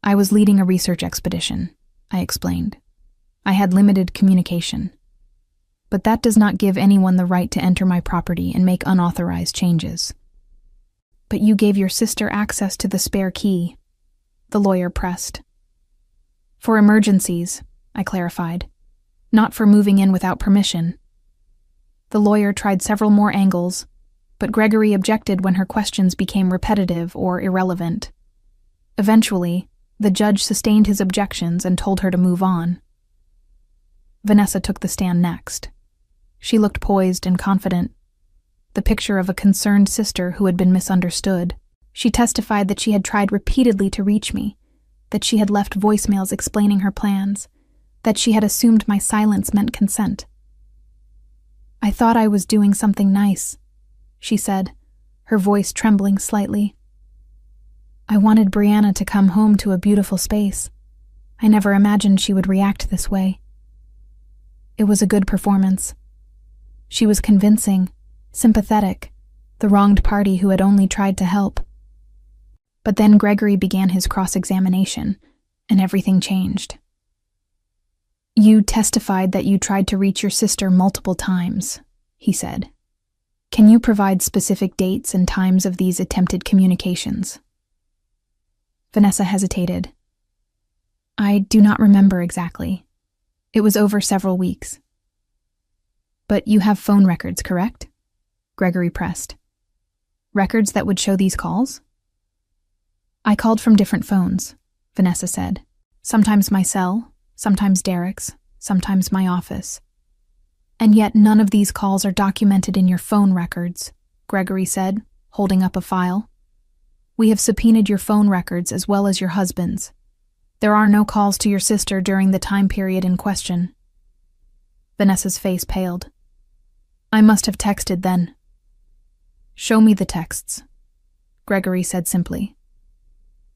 "I was leading a research expedition," I explained. "I had limited communication. But that does not give anyone the right to enter my property and make unauthorized changes." "But you gave your sister access to the spare key," the lawyer pressed. "For emergencies," I clarified, "not for moving in without permission." The lawyer tried several more angles, but Gregory objected when her questions became repetitive or irrelevant. Eventually, the judge sustained his objections and told her to move on. Vanessa took the stand next. She looked poised and confident, the picture of a concerned sister who had been misunderstood. She testified that she had tried repeatedly to reach me, that she had left voicemails explaining her plans, that she had assumed my silence meant consent. "I thought I was doing something nice," she said, her voice trembling slightly. "I wanted Brianna to come home to a beautiful space. I never imagined she would react this way." It was a good performance. She was convincing, sympathetic, the wronged party who had only tried to help. But then Gregory began his cross-examination, and everything changed. "You testified that you tried to reach your sister multiple times," he said. "Can you provide specific dates and times of these attempted communications?" Vanessa hesitated. "I do not remember exactly. It was over several weeks." "But you have phone records, correct?" Gregory pressed. "Records that would show these calls?" "I called from different phones," Vanessa said. "Sometimes my cell, sometimes Derek's, sometimes my office. And yet none of these calls are documented in your phone records," Gregory said, holding up a file. "We have subpoenaed your phone records as well as your husband's. There are no calls to your sister during the time period in question." Vanessa's face paled. "I must have texted then." "Show me the texts," Gregory said simply.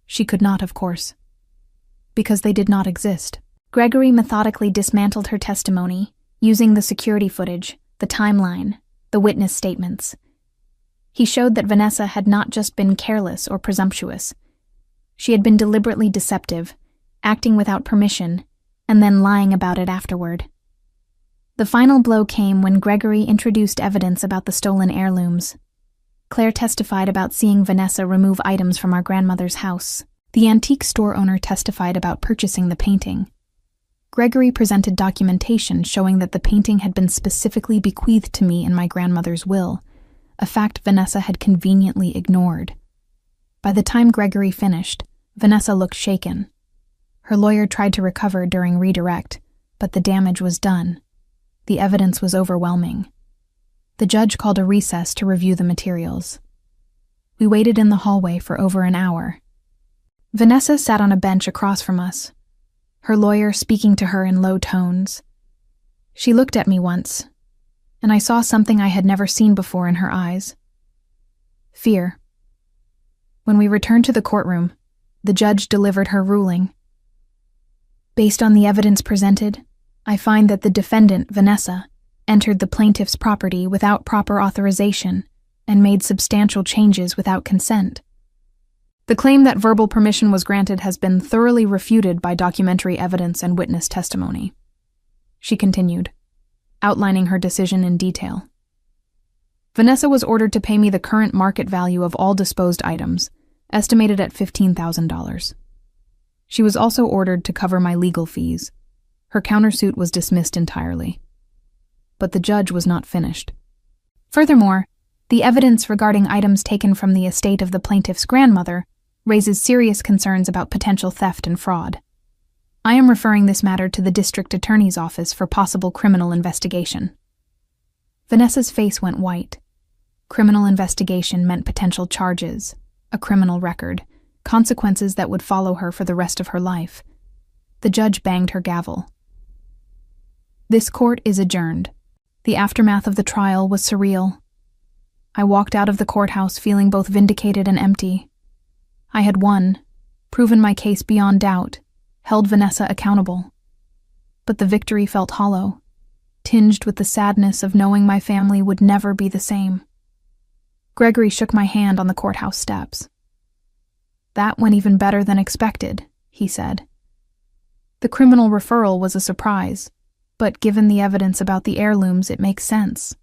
She could not, of course, because they did not exist. Gregory methodically dismantled her testimony, using the security footage, the timeline, the witness statements. He showed that Vanessa had not just been careless or presumptuous. She had been deliberately deceptive, acting without permission, and then lying about it afterward. The final blow came when Gregory introduced evidence about the stolen heirlooms. Claire testified about seeing Vanessa remove items from our grandmother's house. The antique store owner testified about purchasing the painting. Gregory presented documentation showing that the painting had been specifically bequeathed to me in my grandmother's will, a fact Vanessa had conveniently ignored. By the time Gregory finished, Vanessa looked shaken. Her lawyer tried to recover during redirect, but the damage was done. The evidence was overwhelming. The judge called a recess to review the materials. We waited in the hallway for over an hour. Vanessa sat on a bench across from us, her lawyer speaking to her in low tones. She looked at me once, and I saw something I had never seen before in her eyes. Fear. When we returned to the courtroom, the judge delivered her ruling. "Based on the evidence presented, I find that the defendant, Vanessa, entered the plaintiff's property without proper authorization and made substantial changes without consent. The claim that verbal permission was granted has been thoroughly refuted by documentary evidence and witness testimony," she continued, outlining her decision in detail. "Vanessa was ordered to pay me the current market value of all disposed items, estimated at $15,000. She was also ordered to cover my legal fees. Her countersuit was dismissed entirely." But the judge was not finished. Furthermore, the evidence regarding items taken from the estate of the plaintiff's grandmother raises serious concerns about potential theft and fraud. I am referring this matter to the district attorney's office for possible criminal investigation." Vanessa's face went white. Criminal investigation meant potential charges, a criminal record, consequences that would follow her for the rest of her life. The judge banged her gavel. "This court is adjourned." The aftermath of the trial was surreal. I walked out of the courthouse feeling both vindicated and empty. I had won, proven my case beyond doubt, held Vanessa accountable. But the victory felt hollow, tinged with the sadness of knowing my family would never be the same. Gregory shook my hand on the courthouse steps. "That went even better than expected," he said. "The criminal referral was a surprise, but given the evidence about the heirlooms, it makes sense.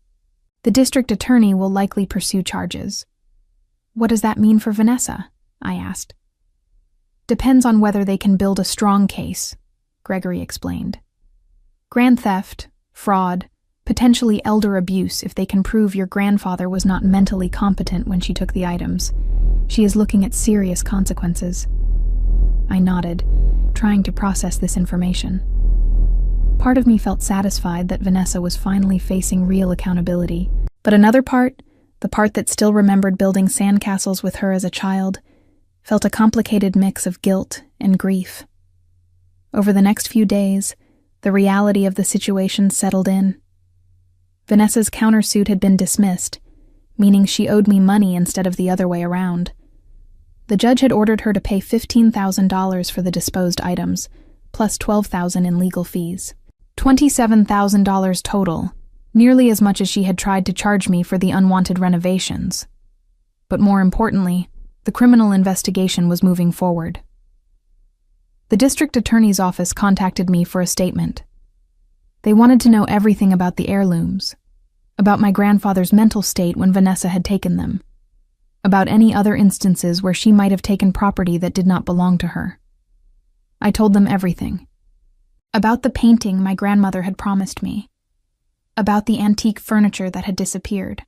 The district attorney will likely pursue charges." "What does that mean for Vanessa?" I asked. "Depends on whether they can build a strong case," Gregory explained. "Grand theft, fraud, potentially elder abuse if they can prove your grandfather was not mentally competent when she took the items. She is looking at serious consequences." I nodded, trying to process this information. Part of me felt satisfied that Vanessa was finally facing real accountability, but another part, the part that still remembered building sandcastles with her as a child, felt a complicated mix of guilt and grief. Over the next few days, the reality of the situation settled in. Vanessa's countersuit had been dismissed, meaning she owed me money instead of the other way around. The judge had ordered her to pay $15,000 for the disposed items, plus $12,000 in legal fees. $27,000 total, nearly as much as she had tried to charge me for the unwanted renovations. But more importantly, The criminal investigation was moving forward. The district attorney's office contacted me for a statement. They wanted to know everything about the heirlooms, about my grandfather's mental state when Vanessa had taken them, about any other instances where she might have taken property that did not belong to her. I told them everything. About the painting my grandmother had promised me, about the antique furniture that had disappeared,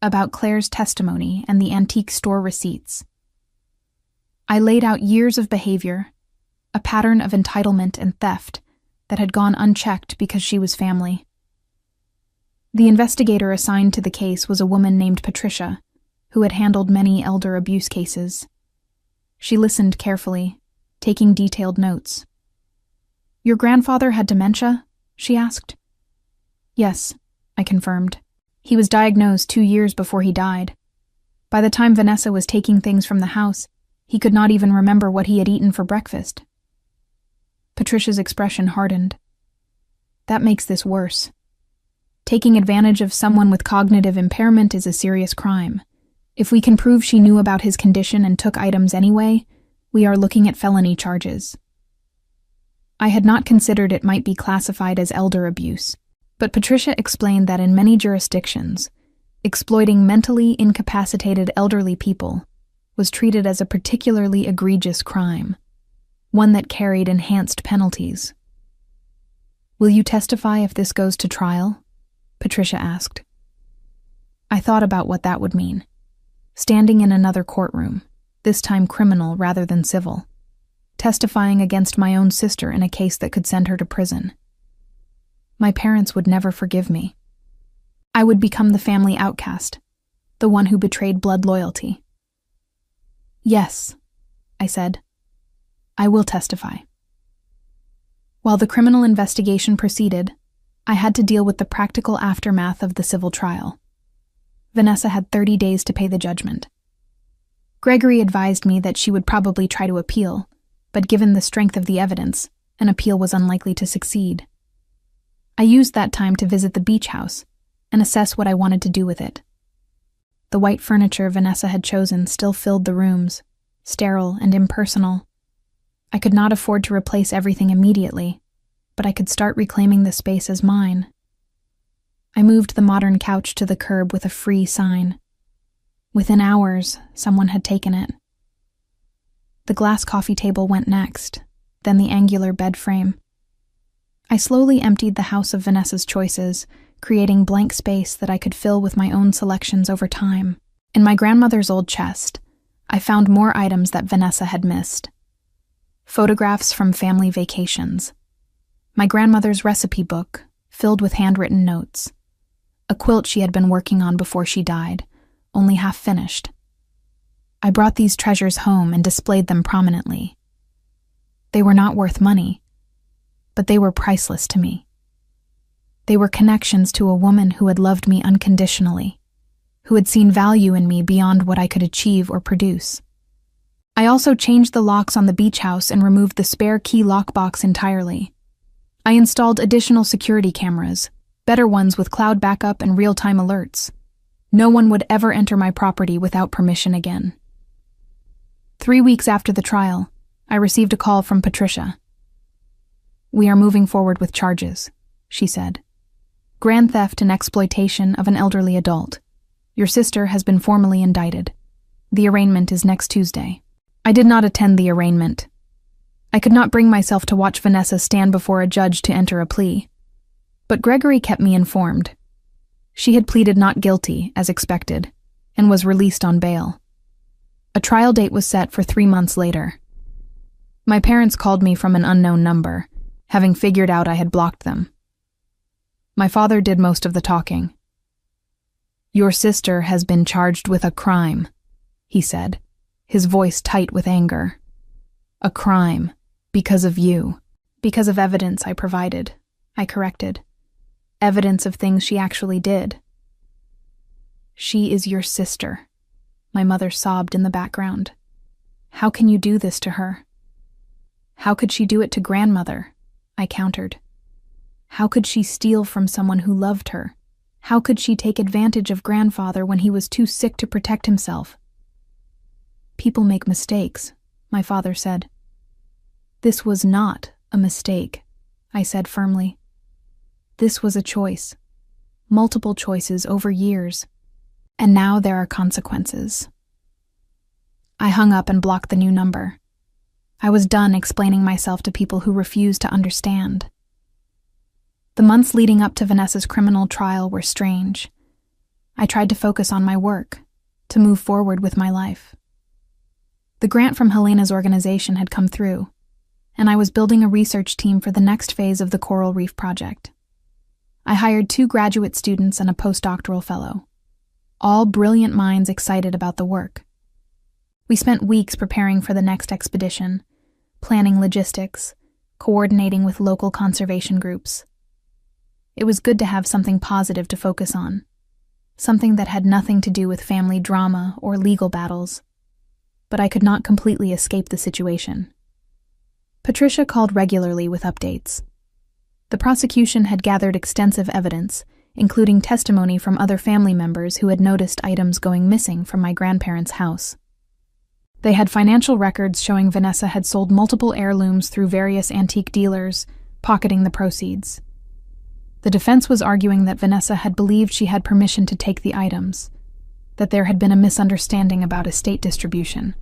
about Claire's testimony and the antique store receipts. I laid out years of behavior, a pattern of entitlement and theft that had gone unchecked because she was family. The investigator assigned to the case was a woman named Patricia, who had handled many elder abuse cases. She listened carefully, taking detailed notes. "Your grandfather had dementia?" she asked. "Yes," I confirmed. "He was diagnosed 2 years before he died. By the time Vanessa was taking things from the house, he could not even remember what he had eaten for breakfast." Patricia's expression hardened. "That makes this worse. Taking advantage of someone with cognitive impairment is a serious crime. If we can prove she knew about his condition and took items anyway, we are looking at felony charges." I had not considered it might be classified as elder abuse, but Patricia explained that in many jurisdictions, exploiting mentally incapacitated elderly people was treated as a particularly egregious crime, one that carried enhanced penalties. "Will you testify if this goes to trial?" Patricia asked. I thought about what that would mean. Standing in another courtroom, this time criminal rather than civil, testifying against my own sister in a case that could send her to prison. My parents would never forgive me. I would become the family outcast, the one who betrayed blood loyalty. "Yes," I said. "I will testify." While the criminal investigation proceeded, I had to deal with the practical aftermath of the civil trial. Vanessa had 30 days to pay the judgment. Gregory advised me that she would probably try to appeal, but given the strength of the evidence, an appeal was unlikely to succeed. I used that time to visit the beach house and assess what I wanted to do with it. The white furniture Vanessa had chosen still filled the rooms, sterile and impersonal. I could not afford to replace everything immediately, but I could start reclaiming the space as mine. I moved the modern couch to the curb with a free sign. Within hours, someone had taken it. The glass coffee table went next, then the angular bed frame. I slowly emptied the house of Vanessa's choices, creating blank space that I could fill with my own selections over time. In my grandmother's old chest, I found more items that Vanessa had missed. Photographs from family vacations. My grandmother's recipe book, filled with handwritten notes. A quilt she had been working on before she died, only half finished. I brought these treasures home and displayed them prominently. They were not worth money, but they were priceless to me. They were connections to a woman who had loved me unconditionally, who had seen value in me beyond what I could achieve or produce. I also changed the locks on the beach house and removed the spare key lockbox entirely. I installed additional security cameras, better ones with cloud backup and real-time alerts. No one would ever enter my property without permission again. 3 weeks after the trial, I received a call from Patricia. "We are moving forward with charges," she said. "Grand theft and exploitation of an elderly adult. Your sister has been formally indicted. The arraignment is next Tuesday." I did not attend the arraignment. I could not bring myself to watch Vanessa stand before a judge to enter a plea. But Gregory kept me informed. She had pleaded not guilty, as expected, and was released on bail. A trial date was set for 3 months later. My parents called me from an unknown number, having figured out I had blocked them. My father did most of the talking. "Your sister has been charged with a crime," he said, his voice tight with anger. "A crime, because of you." "Because of evidence I provided," I corrected. "Evidence of things she actually did." "She is your sister," my mother sobbed in the background. "How can you do this to her?" "How could she do it to grandmother?" I countered. "How could she steal from someone who loved her? How could she take advantage of grandfather when he was too sick to protect himself?" People make mistakes, my father said. This was not a mistake, I said firmly. This was a choice. Multiple choices over years. And now there are consequences. I hung up and blocked the new number. I was done explaining myself to people who refused to understand. The months leading up to Vanessa's criminal trial were strange. I tried to focus on my work, to move forward with my life. The grant from Helena's organization had come through, and I was building a research team for the next phase of the Coral Reef Project. I hired 2 graduate students and a postdoctoral fellow, all brilliant minds excited about the work. We spent weeks preparing for the next expedition, planning logistics, coordinating with local conservation groups. It was good to have something positive to focus on, something that had nothing to do with family drama or legal battles. But I could not completely escape the situation. Patricia called regularly with updates. The prosecution had gathered extensive evidence, including testimony from other family members who had noticed items going missing from my grandparents' house. They had financial records showing Vanessa had sold multiple heirlooms through various antique dealers, pocketing the proceeds. The defense was arguing that Vanessa had believed she had permission to take the items, that there had been a misunderstanding about estate distribution.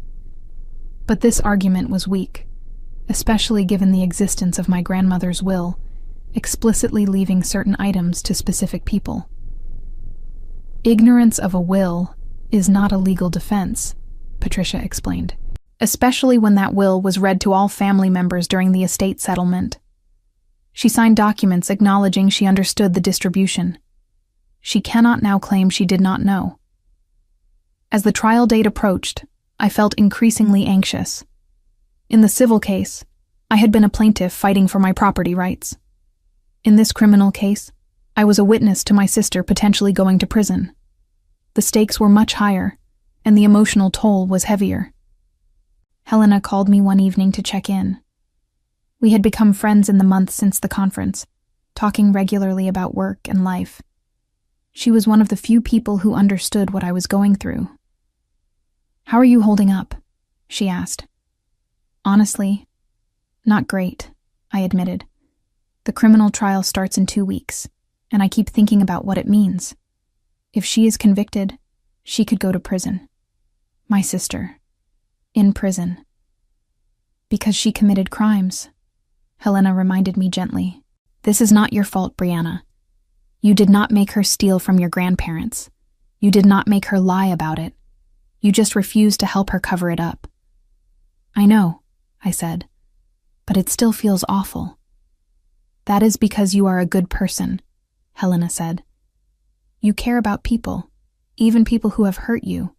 But this argument was weak, especially given the existence of my grandmother's will, explicitly leaving certain items to specific people. Ignorance of a will is not a legal defense, Patricia explained, especially when that will was read to all family members during the estate settlement. She signed documents acknowledging she understood the distribution. She cannot now claim she did not know. As the trial date approached, I felt increasingly anxious. In the civil case, I had been a plaintiff fighting for my property rights. In this criminal case, I was a witness to my sister potentially going to prison. The stakes were much higher, and the emotional toll was heavier. Helena called me one evening to check in. We had become friends in the months since the conference, talking regularly about work and life. She was one of the few people who understood what I was going through. "How are you holding up?" she asked. "Honestly, not great," I admitted. "The criminal trial starts in 2 weeks, and I keep thinking about what it means. If she is convicted, she could go to prison. My sister. In prison. Because she committed crimes," Helena reminded me gently. "This is not your fault, Brianna. You did not make her steal from your grandparents. You did not make her lie about it. You just refused to help her cover it up." "I know," I said, "but it still feels awful." "That is because you are a good person," Helena said. "You care about people, even people who have hurt you.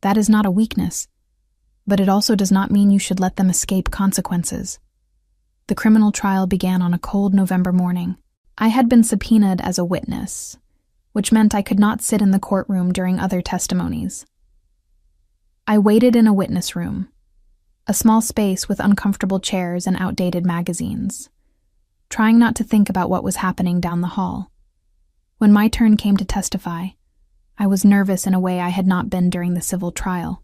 That is not a weakness, but it also does not mean you should let them escape consequences." The criminal trial began on a cold November morning. I had been subpoenaed as a witness, which meant I could not sit in the courtroom during other testimonies. I waited in a witness room, a small space with uncomfortable chairs and outdated magazines, trying not to think about what was happening down the hall. When my turn came to testify, I was nervous in a way I had not been during the civil trial.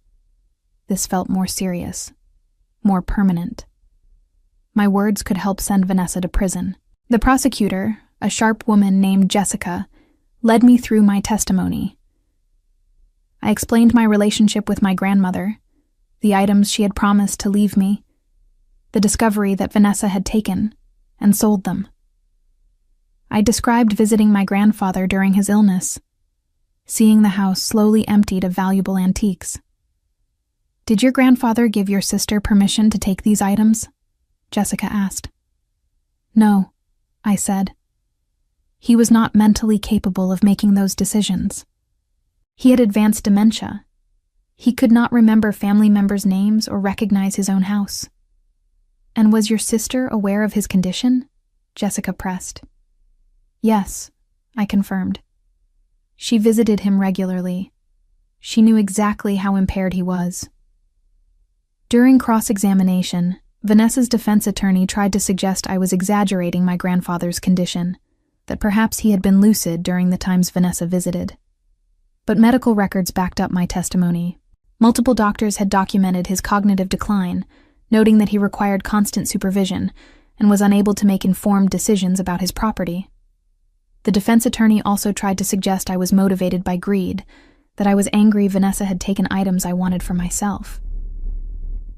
This felt more serious, more permanent. My words could help send Vanessa to prison. The prosecutor, a sharp woman named Jessica, led me through my testimony. I explained my relationship with my grandmother, the items she had promised to leave me, the discovery that Vanessa had taken and sold them. I described visiting my grandfather during his illness, seeing the house slowly emptied of valuable antiques. "Did your grandfather give your sister permission to take these items?" Jessica asked. "No," I said. "He was not mentally capable of making those decisions. He had advanced dementia. He could not remember family members' names or recognize his own house." "And was your sister aware of his condition?" Jessica pressed. "Yes," I confirmed. She visited him regularly. She knew exactly how impaired he was. During cross-examination, Vanessa's defense attorney tried to suggest I was exaggerating my grandfather's condition, that perhaps he had been lucid during the times Vanessa visited. But medical records backed up my testimony. Multiple doctors had documented his cognitive decline, noting that he required constant supervision and was unable to make informed decisions about his property. The defense attorney also tried to suggest I was motivated by greed, that I was angry Vanessa had taken items I wanted for myself.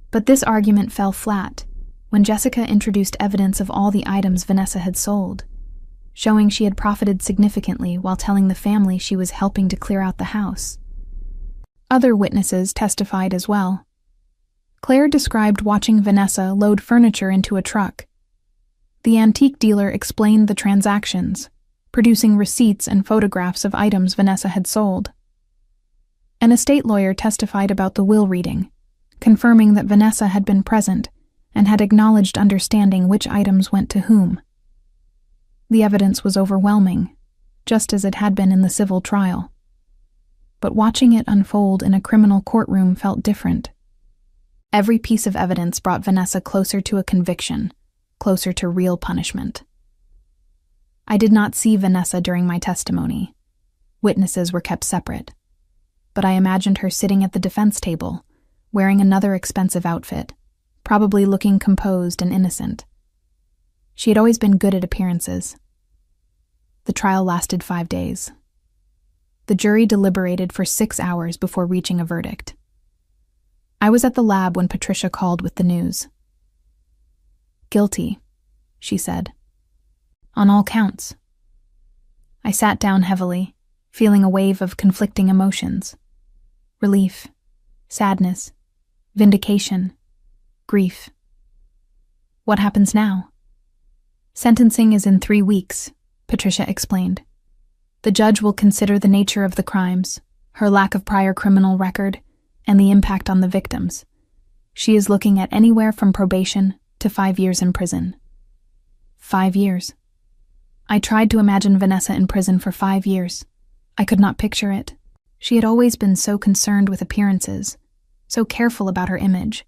But this argument fell flat when Jessica introduced evidence of all the items Vanessa had sold, showing she had profited significantly while telling the family she was helping to clear out the house. Other witnesses testified as well. Claire described watching Vanessa load furniture into a truck. The antique dealer explained the transactions, producing receipts and photographs of items Vanessa had sold. An estate lawyer testified about the will reading, confirming that Vanessa had been present and had acknowledged understanding which items went to whom. The evidence was overwhelming, just as it had been in the civil trial. But watching it unfold in a criminal courtroom felt different. Every piece of evidence brought Vanessa closer to a conviction, closer to real punishment. I did not see Vanessa during my testimony. Witnesses were kept separate. But I imagined her sitting at the defense table, wearing another expensive outfit, probably looking composed and innocent. She had always been good at appearances. The trial lasted 5 days. The jury deliberated for 6 hours before reaching a verdict. I was at the lab when Patricia called with the news. "Guilty," she said. "On all counts." I sat down heavily, feeling a wave of conflicting emotions. Relief, sadness, vindication, grief. What happens now? "Sentencing is in 3 weeks," Patricia explained. "The judge will consider the nature of the crimes, her lack of prior criminal record, and the impact on the victims. She is looking at anywhere from probation to 5 years in prison." 5 years. I tried to imagine Vanessa in prison for 5 years. I could not picture it. She had always been so concerned with appearances, so careful about her image.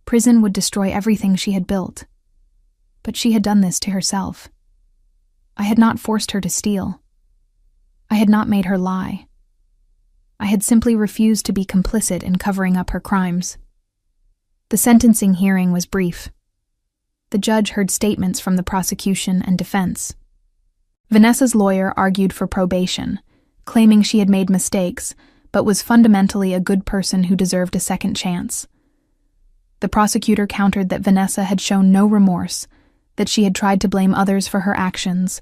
Prison would destroy everything she had built. But she had done this to herself. I had not forced her to steal. I had not made her lie. I had simply refused to be complicit in covering up her crimes. The sentencing hearing was brief. The judge heard statements from the prosecution and defense. Vanessa's lawyer argued for probation, claiming she had made mistakes, but was fundamentally a good person who deserved a second chance. The prosecutor countered that Vanessa had shown no remorse, that she had tried to blame others for her actions,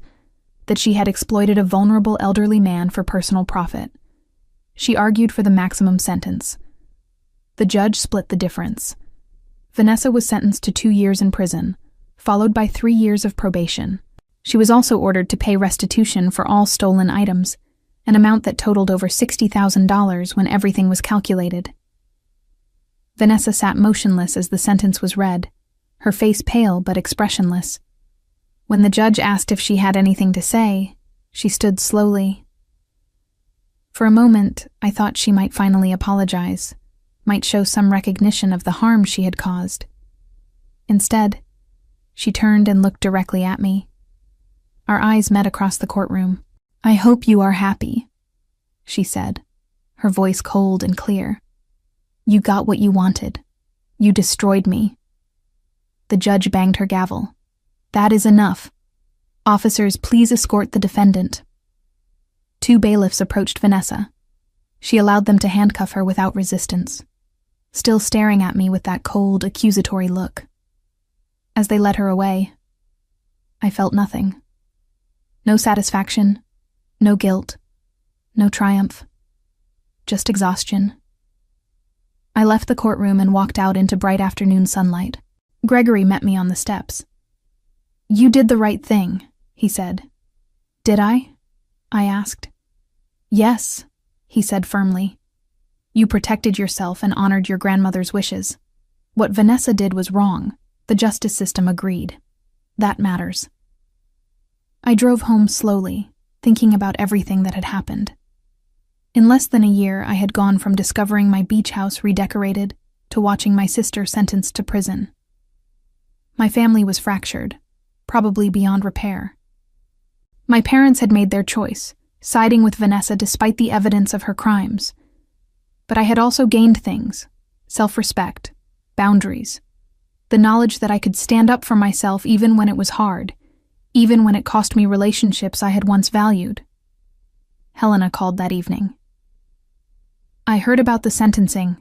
that she had exploited a vulnerable elderly man for personal profit. She argued for the maximum sentence. The judge split the difference. Vanessa was sentenced to 2 years in prison, followed by 3 years of probation. She was also ordered to pay restitution for all stolen items, an amount that totaled over $60,000 when everything was calculated. Vanessa sat motionless as the sentence was read, her face pale but expressionless. When the judge asked if she had anything to say, she stood slowly. For a moment, I thought she might finally apologize, might show some recognition of the harm she had caused. Instead, she turned and looked directly at me. Our eyes met across the courtroom. "I hope you are happy," she said, her voice cold and clear. "You got what you wanted. You destroyed me." The judge banged her gavel. "That is enough. Officers, please escort the defendant." 2 bailiffs approached Vanessa. She allowed them to handcuff her without resistance, still staring at me with that cold, accusatory look. As they led her away, I felt nothing. No satisfaction, no guilt, no triumph, just exhaustion. I left the courtroom and walked out into bright afternoon sunlight. Gregory met me on the steps. "You did the right thing," he said. "Did I?" I asked. "Yes," he said firmly. "You protected yourself and honored your grandmother's wishes. What Vanessa did was wrong. The justice system agreed. That matters." I drove home slowly, thinking about everything that had happened. In less than a year, I had gone from discovering my beach house redecorated to watching my sister sentenced to prison. My family was fractured, probably beyond repair. My parents had made their choice, siding with Vanessa despite the evidence of her crimes. But I had also gained things: self-respect, boundaries, the knowledge that I could stand up for myself even when it was hard, even when it cost me relationships I had once valued. Helena called that evening. "I heard about the sentencing,"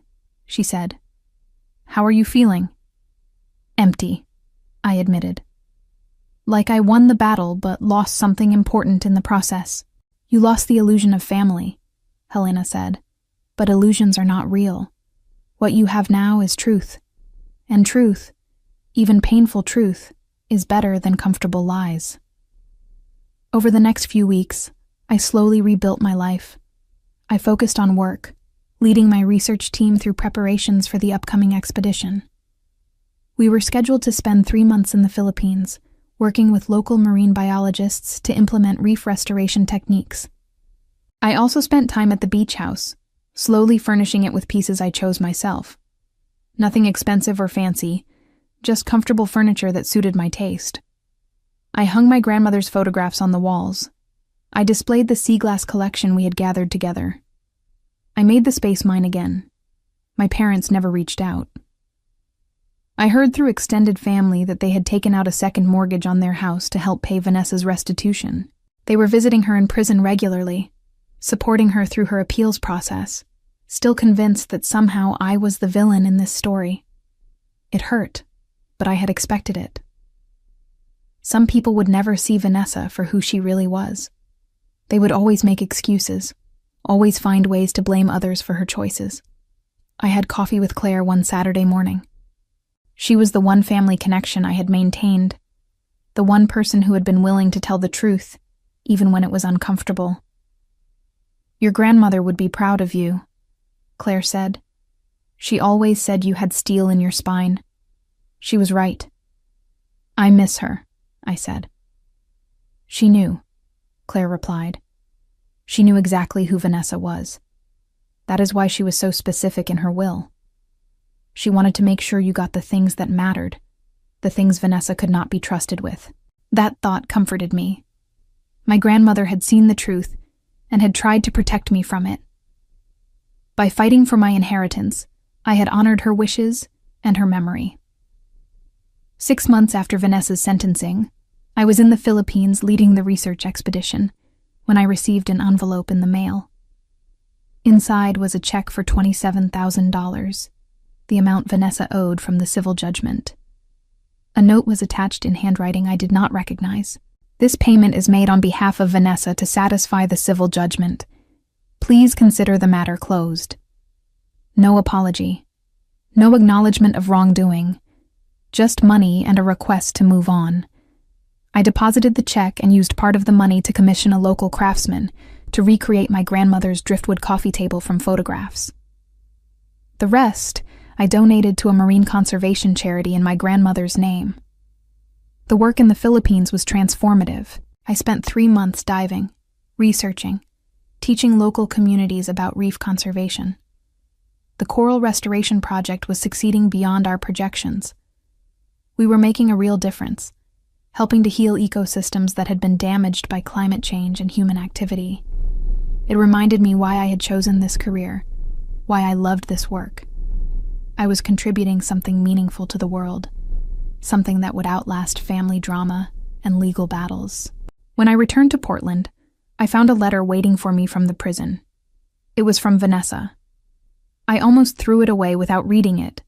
she said. "How are you feeling?" "Empty," I admitted. "Like I won the battle but lost something important in the process." "You lost the illusion of family," Helena said. "But illusions are not real. What you have now is truth. And truth, even painful truth, is better than comfortable lies." Over the next few weeks, I slowly rebuilt my life. I focused on work, leading my research team through preparations for the upcoming expedition. We were scheduled to spend 3 months in the Philippines, working with local marine biologists to implement reef restoration techniques. I also spent time at the beach house, slowly furnishing it with pieces I chose myself. Nothing expensive or fancy, just comfortable furniture that suited my taste. I hung my grandmother's photographs on the walls. I displayed the sea glass collection we had gathered together. I made the space mine again. My parents never reached out. I heard through extended family that they had taken out a second mortgage on their house to help pay Vanessa's restitution. They were visiting her in prison regularly, supporting her through her appeals process, still convinced that somehow I was the villain in this story. It hurt, but I had expected it. Some people would never see Vanessa for who she really was. They would always make excuses, always find ways to blame others for her choices. I had coffee with Claire one Saturday morning. She was the one family connection I had maintained, the one person who had been willing to tell the truth, even when it was uncomfortable. "Your grandmother would be proud of you," Claire said. "She always said you had steel in your spine." She was right. "I miss her," I said. "She knew," Claire replied. "She knew exactly who Vanessa was. That is why she was so specific in her will. She wanted to make sure you got the things that mattered, the things Vanessa could not be trusted with." That thought comforted me. My grandmother had seen the truth and had tried to protect me from it. By fighting for my inheritance, I had honored her wishes and her memory. 6 months after Vanessa's sentencing, I was in the Philippines leading the research expedition when I received an envelope in the mail. Inside was a check for $27,000, the amount Vanessa owed from the civil judgment. A note was attached in handwriting I did not recognize. "This payment is made on behalf of Vanessa to satisfy the civil judgment. Please consider the matter closed." No apology. No acknowledgement of wrongdoing. Just money and a request to move on. I deposited the check and used part of the money to commission a local craftsman to recreate my grandmother's driftwood coffee table from photographs. The rest I donated to a marine conservation charity in my grandmother's name. The work in the Philippines was transformative. I spent 3 months diving, researching, teaching local communities about reef conservation. The coral restoration project was succeeding beyond our projections. We were making a real difference, helping to heal ecosystems that had been damaged by climate change and human activity. It reminded me why I had chosen this career, why I loved this work. I was contributing something meaningful to the world, something that would outlast family drama and legal battles. When I returned to Portland, I found a letter waiting for me from the prison. It was from Vanessa. I almost threw it away without reading it,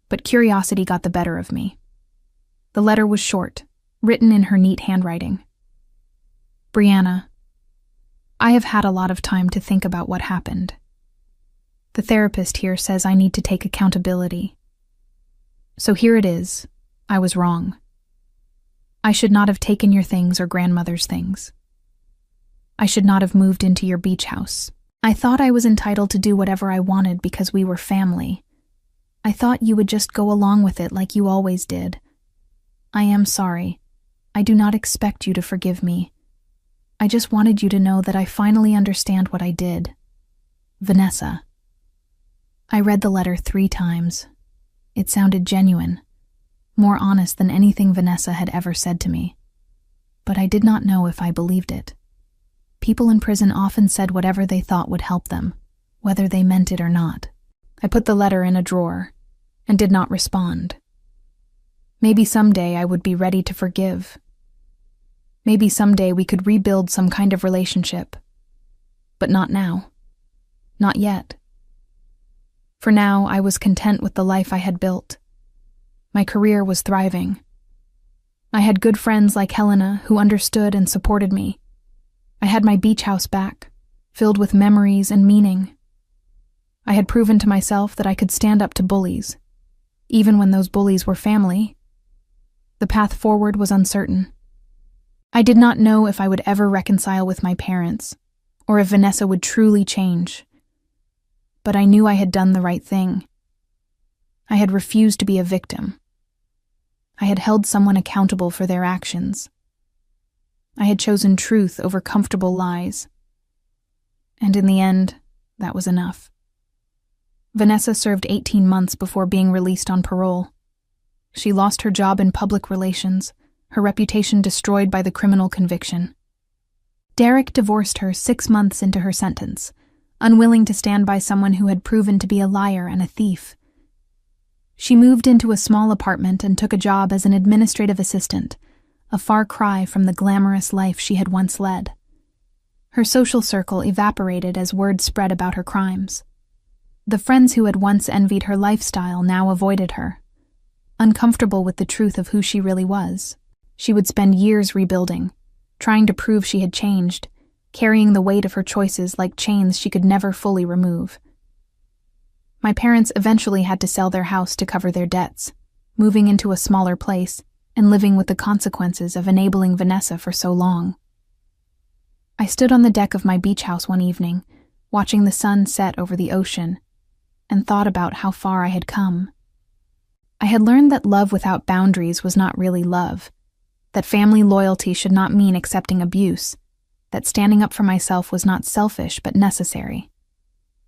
but curiosity got the better of me. The letter was short, written in her neat handwriting. "Brianna, I have had a lot of time to think about what happened. The therapist here says I need to take accountability. So here it is. I was wrong. I should not have taken your things or grandmother's things. I should not have moved into your beach house. I thought I was entitled to do whatever I wanted because we were family. I thought you would just go along with it like you always did. I am sorry. I do not expect you to forgive me. I just wanted you to know that I finally understand what I did. Vanessa." I read the letter 3 times. It sounded genuine, more honest than anything Vanessa had ever said to me. But I did not know if I believed it. People in prison often said whatever they thought would help them, whether they meant it or not. I put the letter in a drawer and did not respond. Maybe someday I would be ready to forgive. Maybe someday we could rebuild some kind of relationship. But not now. Not yet. For now, I was content with the life I had built. My career was thriving. I had good friends like Helena who understood and supported me. I had my beach house back, filled with memories and meaning. I had proven to myself that I could stand up to bullies, even when those bullies were family. The path forward was uncertain. I did not know if I would ever reconcile with my parents, or if Vanessa would truly change. But I knew I had done the right thing. I had refused to be a victim. I had held someone accountable for their actions. I had chosen truth over comfortable lies. And in the end, that was enough. Vanessa served 18 months before being released on parole. She lost her job in public relations, her reputation destroyed by the criminal conviction. Derek divorced her 6 months into her sentence, unwilling to stand by someone who had proven to be a liar and a thief. She moved into a small apartment and took a job as an administrative assistant, a far cry from the glamorous life she had once led. Her social circle evaporated as word spread about her crimes. The friends who had once envied her lifestyle now avoided her. Uncomfortable with the truth of who she really was, she would spend years rebuilding, trying to prove she had changed, carrying the weight of her choices like chains she could never fully remove. My parents eventually had to sell their house to cover their debts, moving into a smaller place and living with the consequences of enabling Vanessa for so long. I stood on the deck of my beach house one evening, watching the sun set over the ocean, and thought about how far I had come. I had learned that love without boundaries was not really love, that family loyalty should not mean accepting abuse, that standing up for myself was not selfish but necessary.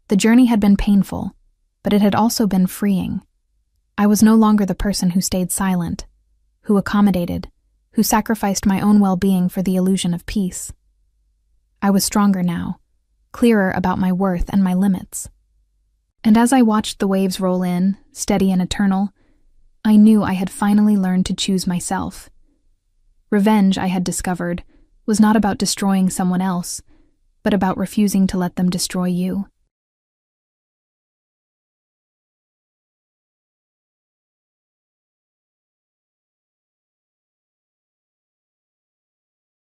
The journey had been painful, but it had also been freeing. I was no longer the person who stayed silent, who accommodated, who sacrificed my own well-being for the illusion of peace. I was stronger now, clearer about my worth and my limits. And as I watched the waves roll in, steady and eternal, I knew I had finally learned to choose myself. Revenge, I had discovered, was not about destroying someone else, but about refusing to let them destroy you.